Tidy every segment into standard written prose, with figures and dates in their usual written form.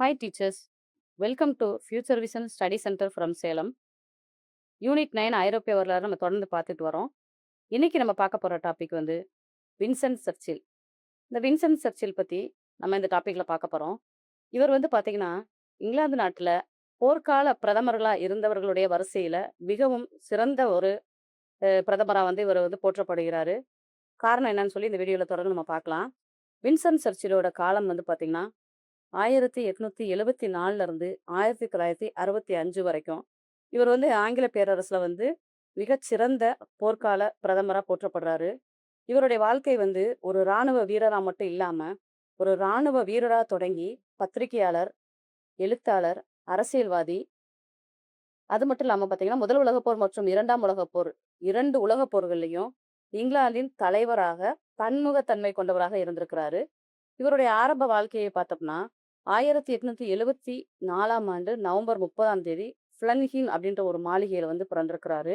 Hi teachers, welcome to Future Vision Study Center from Salem. Unit 9 ஐரோப்பிய வரலாறு நம்ம தொடர்ந்து பார்த்துட்டு வரோம். இன்னைக்கு நம்ம பார்க்க போற டாபிக் வந்து வின்சென்ட் சர்ச்சில். இந்த வின்சென்ட் சர்ச்சில் பத்தி நம்ம இந்த டாபிக்ல பார்க்க போறோம். இவர் வந்து பார்த்தீங்கன்னா, இங்கிலாந்து நாட்டுல போர்க்கால பிரதமர்களா இருந்தவர்களுடைய வரிசையில மிகவும் சிறந்த ஒரு பிரதமரா வந்து இவர் வந்து போற்றப்படுகிறாரு. காரணம் என்னன்னு சொல்லி இந்த வீடியோல தொடர்ந்து நம்ம பார்க்கலாம். வின்சென்ட் சர்ச்சிலோட காலம் வந்து பார்த்தீங்கன்னா 1874 இருந்து 1965 வரைக்கும் இவர் வந்து ஆங்கில பேரரசுல வந்து மிகச்சிறந்த போர்க்கால பிரதமரா போற்றப்படுறாரு. இவருடைய வாழ்க்கை வந்து ஒரு ராணுவ வீரரா மட்டும் இல்லாம, ஒரு ராணுவ வீரரா தொடங்கி பத்திரிகையாளர், எழுத்தாளர், அரசியல்வாதி, அது மட்டும் இல்லாம பார்த்தீங்கன்னா, முதல் உலகப் போர் மற்றும் 2ஆம் உலகப் போர் 2 உலகப் போர்கள்லயும் இங்கிலாந்தின் தலைவராக பன்முகத்தன்மை கொண்டவராக இருந்திருக்கிறாரு. இவருடைய ஆரம்ப வாழ்க்கையை பார்த்தோம்னா 1874ஆம் ஆண்டு நவம்பர் 30ஆம் தேதி ஃப்ளன்ஹீம் அப்படின்ற ஒரு மாளிகையில வந்து பிறந்திருக்கிறாரு.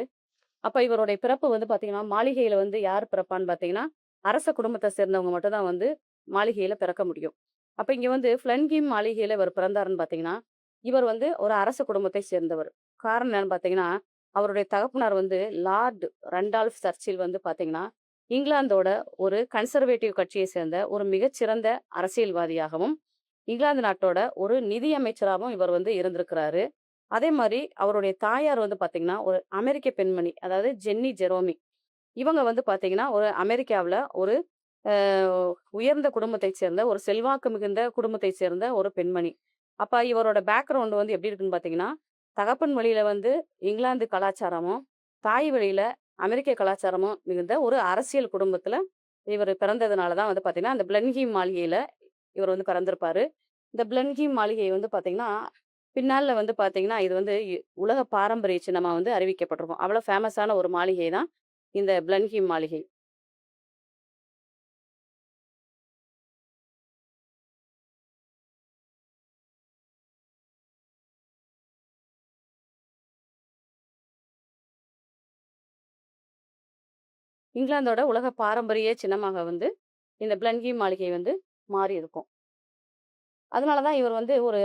அப்ப இவருடைய பிறப்பு வந்து பாத்தீங்கன்னா, மாளிகையில வந்து யார் பிறப்பான்னு பாத்தீங்கன்னா, அரச குடும்பத்தை சேர்ந்தவங்க மட்டும் தான் வந்து மாளிகையில பிறக்க முடியும். அப்ப இங்க வந்து ஃப்ளன்ஹீம் மாளிகையில இவர் பிறந்தாருன்னு பாத்தீங்கன்னா, இவர் வந்து ஒரு அரச குடும்பத்தை சேர்ந்தவர். காரணம் என்னன்னு பாத்தீங்கன்னா, அவருடைய தகப்பனார் வந்து லார்ட் ரண்டால்ஃப் சர்ச்சில் வந்து பாத்தீங்கன்னா, இங்கிலாந்தோட ஒரு கன்சர்வேட்டிவ் கட்சியை சேர்ந்த ஒரு மிகச்சிறந்த அரசியல்வாதியாகவும், இங்கிலாந்து நாட்டோட ஒரு நிதி அமைச்சராகவும் இவர் வந்து இருந்திருக்கிறாரு. அதே மாரி அவருடைய தாயார் வந்து பார்த்தீங்கன்னா, ஒரு அமெரிக்க பெண்மணி. அதாவது ஜென்னி ஜெரோமி. இவங்க வந்து பார்த்தீங்கன்னா, ஒரு அமெரிக்காவுல ஒரு அ உயர்ந்த குடும்பத்தைச் சேர்ந்த, ஒரு செல்வாக்கு மிகுந்த குடும்பத்தைச் சேர்ந்த ஒரு பெண்மணி. அப்ப இவரோட பேக்ரவுண்ட் வந்து எப்படி இருக்குன்னு பார்த்தீங்கன்னா, தகப்பன் வழியில வந்து இங்கிலாந்து கலாச்சாரமும், தாய் வழியில அமெரிக்க கலாச்சாரமும் மிகுந்த ஒரு அரசியல் குடும்பத்துல இவரு பிறந்ததுனால தான் வந்து பார்த்தீங்கன்னா, அந்த பிளன்ஹீம் மாளிகையில இவர் வந்து பிறந்திருப்பாரு. இந்த பிளன்ஹீம் மாளிகை வந்து பார்த்தீங்கன்னா, பின்னால வந்து பார்த்தீங்கன்னா, இது வந்து உலக பாரம்பரிய சின்னமா வந்து அறிவிக்கப்பட்டிருக்கும். அவ்வளோ ஃபேமஸான ஒரு மாளிகை தான் இந்த பிளன்ஹீம் மாளிகை. இங்கிலாந்தோட உலக பாரம்பரிய சின்னமாக வந்து இந்த பிளன்ஹீம் மாளிகை வந்து மாறி இருக்கும். அதனால தான் இவர் வந்து ஒரு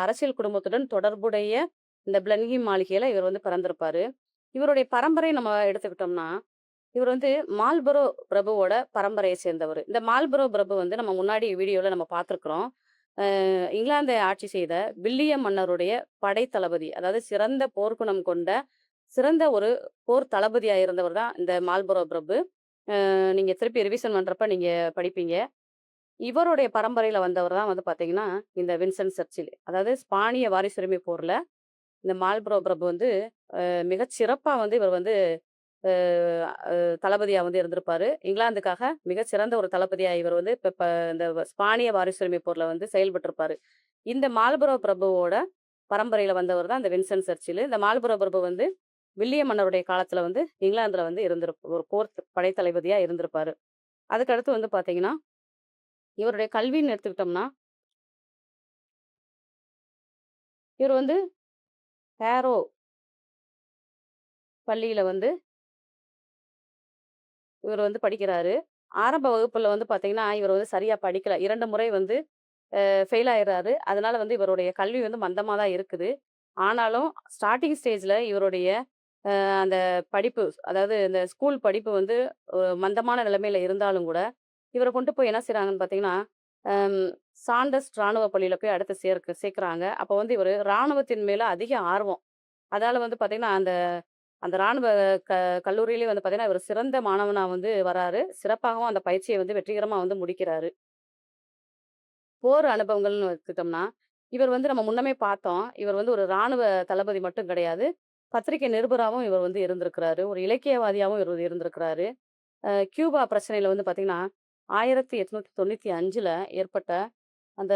அரசியல் குடும்பத்துடன் தொடர்புடைய இந்த பிளன்ஹீம் மாளிகையில இவர் வந்து பிறந்திருப்பாரு. இவருடைய பரம்பரை நம்ம எடுத்துக்கிட்டோம்னா, இவர் வந்து மால்பரோ பிரபுவோட பரம்பரையை சேர்ந்தவரு. இந்த மால்பரோ பிரபு வந்து நம்ம முன்னாடி வீடியோல நம்ம பார்த்துருக்குறோம். இங்கிலாந்தை ஆட்சி செய்த வில்லியம் மன்னருடைய படைத்தளபதி. அதாவது சிறந்த போர்க்குணம் கொண்ட, சிறந்த ஒரு போர் தளபதியா இருந்தவர் தான் இந்த மால்பரோ பிரபு. நீங்க திருப்பி ரிவிஷன் பண்றப்ப நீங்க படிப்பீங்க. இவருடைய பரம்பரையில வந்தவர் தான் வந்து பார்த்தீங்கன்னா, இந்த வின்சென்ட் சர்ச்சில். அதாவது ஸ்பானிய வாரிசுரிமை போர்ல இந்த மால்பரோ பிரபு வந்து மிகச் சிறப்பா வந்து இவர் வந்து அ அ தளபதியா வந்து இருந்திருப்பாரு. இங்கிலாந்துக்காக மிகச்சிறந்த ஒரு தளபதியா இவர் வந்து இப்ப இந்த ஸ்பானிய வாரிசுரிமை போர்ல வந்து செயல்பட்டிருப்பாரு. இந்த மால்பரோ பிரபுவோட பரம்பரையில வந்தவர் தான் இந்த வின்சென்ட் சர்ச்சில். இந்த மால்பரோ பிரபு வந்து வில்லியம் மன்னருடைய காலத்துல வந்து இங்கிலாந்துல வந்து ஒரு போர் படைத்தளபதியா இருந்திருப்பாரு. அதுக்கு அடுத்து வந்து பார்த்தீங்கன்னா, இவருடைய கல்வின்னு எடுத்துக்கிட்டோம்னா, இவர் வந்து ஹேரோ பள்ளியில வந்து இவர் வந்து படிக்கிறாரு. ஆரம்ப வகுப்புல வந்து பார்த்தீங்கன்னா, இவர் வந்து சரியா படிக்கல. 2 முறை வந்து ஃபெயில் ஆயிடுறாரு. அதனால வந்து இவருடைய கல்வி வந்து மந்தமா தான் இருக்குது. ஆனாலும் ஸ்டார்ட்டிங் ஸ்டேஜ்ல இவருடைய அந்த படிப்பு, அதாவது இந்த ஸ்கூல் படிப்பு வந்து மந்தமான நிலைமையில இருந்தாலும் கூட, இவர கொண்டு போய் என்ன செய்றாங்கன்னு பார்த்தீங்கன்னா, அம் சாண்டர்ஸ் ராணுவ பள்ளியில போய் அடுத்து சேர்க்குறாங்க. அப்போ வந்து இவரு ராணுவத்தின் மேல அதிக ஆர்வம். அதால வந்து பார்த்தீங்கன்னா, அந்த அந்த ராணுவ க கல்லூரியிலேயே வந்து பார்த்தீங்கன்னா, இவரு சிறந்த மாணவனா வந்து வராரு. சிறப்பாகவும் அந்த பயிற்சிய வந்து வெற்றிகரமா வந்து முடிக்கிறாரு. போர் அனுபவங்கள்னு எடுத்துட்டோம்னா, இவர் வந்து நம்ம முன்னமே பார்த்தோம். இவர் வந்து ஒரு ராணுவ தளபதி மட்டும் கிடையாது. பத்திரிகை நிருபராவும் இவர் வந்து இருந்திருக்கிறாரு. ஒரு இலக்கியவாதியாவும் இவர் இருந்திருக்கிறாரு. கியூபா பிரச்சனையில வந்து பார்த்தீங்கன்னா, 1895ல ஏற்பட்ட அந்த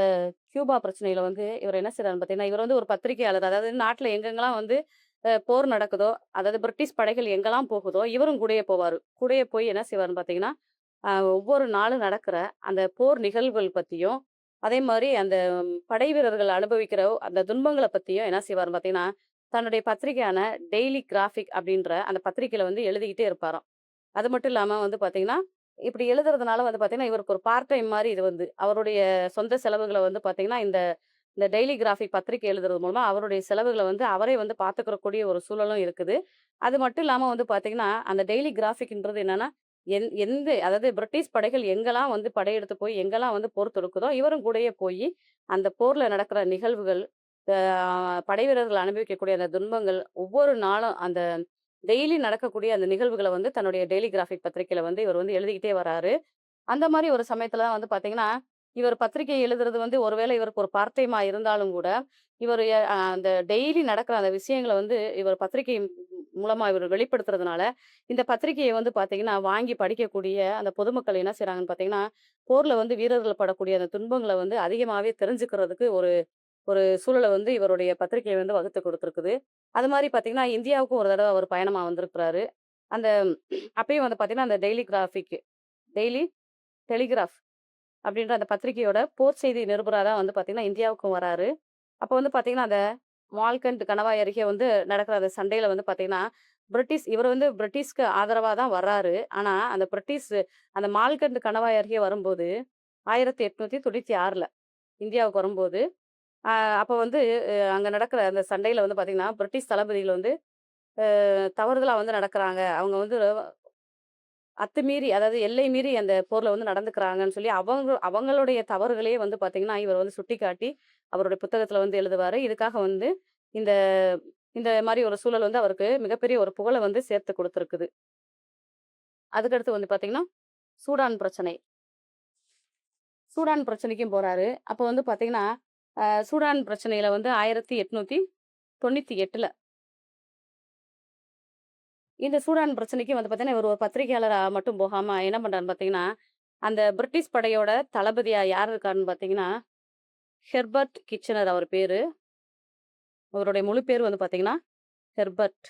கியூபா பிரச்சனையில வந்து இவர் என்ன செய்றாருன்னு பார்த்தீங்கன்னா, இவர் வந்து ஒரு பத்திரிகையாளர். அதாவது நாட்ல எங்கெங்கலாம் வந்து போர் நடக்குதோ, அதாவது பிரிட்டிஷ் படைகள் எங்கெல்லாம் போகுதோ, இவரும் கூடயே போவாரு. கூடயே போய் என்ன செய்வாருன்னு பார்த்தீங்கன்னா, ஒவ்வொரு நாளும் நடக்கிற அந்த போர் நிகழ்வுகள் பத்தியும், அதே மாரி அந்த படை வீரர்கள் அனுபவிக்கிற அந்த துன்பங்கள பத்தியும் என்ன செய்வாருன்னு பார்த்தீங்கன்னா, தன்னுடைய பத்திரிகையான டெய்லி கிராஃபிக் அப்படின்ற அந்த பத்திரிகையில வந்து எழுதிக்கிட்டே இருப்பாராம். அது மட்டும் இல்லாம வந்து பார்த்தீங்கன்னா, இப்படி எழுதுறதுனால வந்து பார்த்தீங்கன்னா, இவருக்கு ஒரு பார்ட் டைம் மாரி இது வந்து. அவருடைய சொந்த செலவுகள வந்து பார்த்தீங்கன்னா, இந்த இந்த டெய்லி கிராஃபிக் பத்திரிக்கை எழுதுறது மூலமா அவருடைய செலவுகள வந்து அவரே வந்து பார்த்துக்கிறக்கூடிய ஒரு சூழலும் இருக்குது. அது மட்டும் இல்லாம வந்து பார்த்தீங்கன்னா, அந்த டெய்லி கிராஃபிக்ன்றது என்னன்னா, எந்த அதாவது பிரிட்டிஷ் படைகள் எங்கெல்லாம் வந்து படையெடுத்து போய் எங்கெல்லாம் வந்து போர் தொடுக்குதோ, இவரும் கூடயே போயி, அந்த போர்ல நடக்கிற நிகழ்வுகள், அ படை வீரர்கள் அனுபவிக்கக்கூடிய அந்த துன்பங்கள், ஒவ்வொரு நாளும் அந்த டெய்லி நடக்கக்கூடிய அந்த நிகழ்வுகள வந்து தன்னுடைய டெய்லி கிராஃபிக் பத்திரிக்கையில வந்து இவர் வந்து எழுதிக்கிட்டே வராரு. அந்த மாரி ஒரு சமயத்துல தான் வந்து பார்த்தீங்கன்னா, இவர் பத்திரிகை எழுதுறது வந்து ஒருவேளை இவருக்கு ஒரு பார்ட் டைமா இருந்தாலும் கூட, இவரு அந்த டெய்லி நடக்கிற அந்த விஷயங்கள வந்து இவர் பத்திரிகை மூலமா இவர் வெளிப்படுத்துறதுனால, இந்த பத்திரிகைய வந்து பார்த்தீங்கன்னா, வாங்கி படிக்கக்கூடிய அந்த பொதுமக்கள் என்ன செய்றாங்கன்னு பார்த்தீங்கன்னா, போர்ல வந்து வீரர்கள் படக்கூடிய அந்த துன்பங்கள வந்து அதிகமாவே தெரிஞ்சுக்கிறதுக்கு ஒரு ஒரு சூழல வந்து இவருடைய பத்திரிகை வந்து வகுத்து குடுத்துருக்குது. அது மாரி பார்த்தீங்கன்னா, இந்தியாவுக்கும் ஒரு தடவ அவரு பயணமா வந்திருக்கிறாரு. அந்த அப்பயும் வந்து பார்த்தீங்கன்னா, அந்த டெய்லி டெலிகிராஃப் அப்படின்ற அந்த பத்திரிகையோட போர் செய்தி நிருபரா தான் வந்து பார்த்தீங்கன்னா, இந்தியாவுக்கும் வராரு. அப்போ வந்து பார்த்தீங்கன்னா, அந்த மால்கண்ட் கணவாய் அருகே வந்து நடக்கிற அந்த சண்டையில வந்து பார்த்தீங்கன்னா, இவர் வந்து பிரிட்டிஷ்க்கு ஆதரவா தான் வர்றாரு. ஆனா, அந்த மால்கண்ட் கணவாய் அருகே வரும்போது, 1896ல இந்தியாவுக்கு வரும்போது, அ அப்ப வந்து அங்க நடக்கிற அந்த சண்டையில வந்து பார்த்தீங்கன்னா, பிரிட்டிஷ் தளபதிகள் வந்து தவறுதலா வந்து நடக்குறாங்க. அவங்க வந்து அத்துமீறி அதாவது எல்லை மீறி அந்த போர்ல வந்து நடந்துக்கிறாங்கன்னு சொல்லி அவங்களுடைய தவறுகளையே வந்து பார்த்தீங்கன்னா, இவர் வந்து சுட்டிக்காட்டி அவருடைய புத்தகத்துல வந்து எழுதுவாரு. இதுக்காக வந்து இந்த இந்த மாரி ஒரு சூழல் வந்து அவருக்கு மிகப்பெரிய ஒரு புகழ வந்து சேர்த்து குடுத்திருக்குது. அதுக்கடுத்து வந்து பார்த்தீங்கன்னா, சூடான் பிரச்சனை. சூடான் பிரச்சனைக்கும் போறாரு. அப்ப வந்து பார்த்தீங்கன்னா, சூடான் பிரச்சனையில வந்து 1898ல இந்த சூடான் பிரச்சனைக்கு வந்து பார்த்தீங்கன்னா, இவர் ஒரு பத்திரிகையாளரா மட்டும் போகாம என்ன பண்றாருன்னு பார்த்தீங்கன்னா, அந்த பிரிட்டிஷ் படையோட தளபதியா யார் இருக்காருன்னு பார்த்தீங்கன்னா, ஹெர்பர்ட் கிச்சனர் அவர் பேரு. அவருடைய முழு பேரு வந்து பார்த்தீங்கன்னா, ஹெர்பர்ட்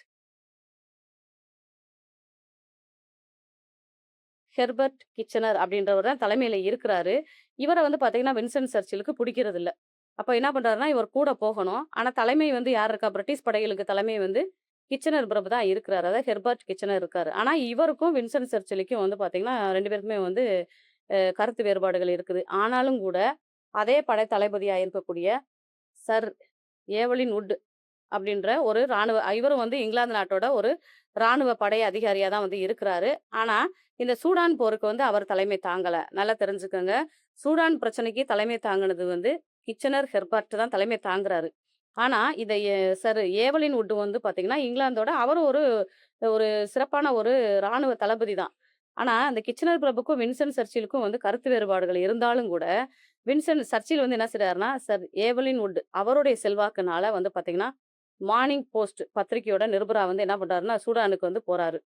ஹெர்பர்ட் கிச்சனர் அப்படின்றவர் தான் தலைமையில இருக்கிறாரு. இவர வந்து பார்த்தீங்கன்னா, வின்ஸ்டன் சர்ச்சிலுக்கு புடிக்கிறதில்ல. அப்ப என்ன பண்றாருன்னா, இவர் கூட போகணும். ஆனா தலைமை வந்து யார் இருக்கா? பிரிட்டிஷ் படைகளுக்கு தலைமை வந்து கிச்சனர் பிரபு தான் இருக்கிறாரு. அதாவது ஹெர்பர்ட் கிச்சனர் இருக்காரு. ஆனா இவருக்கும் வின்ஸ்டன் சர்ச்சிலுக்கும் வந்து பார்த்தீங்கன்னா, 2 பேருக்குமே வந்து கருத்து வேறுபாடுகள் இருக்குது. ஆனாலும் கூட, அதே படை தளபதியா இருக்கக்கூடிய சர் ஏவலின் வுட் அப்படின்ற ஒரு இவரும் வந்து இங்கிலாந்து நாட்டோட ஒரு ராணுவ படை அதிகாரியா தான் வந்து இருக்கிறாரு. ஆனா, இந்த சூடான் போருக்கு வந்து அவர் தலைமை தாங்கல. நல்லா தெரிஞ்சுக்கங்க. சூடான் பிரச்சனைக்கு தலைமை தாங்குனது வந்து கிச்சனர் ஹெர்பர்ட் தான் தலைமை தாங்குறாரு. ஆனா, இத சர் ஏவலின் வுட் வந்து பார்த்தீங்கன்னா, இங்கிலாந்தோட அவரும் ஒரு ஒரு சிறப்பான ஒரு ராணுவ தளபதி தான். ஆனா, அந்த கிச்சனர் பிரபுக்கும், வின்ஸ்டன் சர்ச்சிலுக்கும் வந்து கருத்து வேறுபாடுகள் இருந்தாலும் கூட, வின்ஸ்டன் சர்ச்சில் வந்து என்ன செய்றாருன்னா, சர் ஏவலின் வுட் அவருடைய செல்வாக்குனால வந்து பார்த்தீங்கன்னா, மார்னிங் போஸ்ட் பத்திரிகையோட நிருபரா வந்து என்ன பண்றாருன்னா, சூடானுக்கு வந்து போறாரு.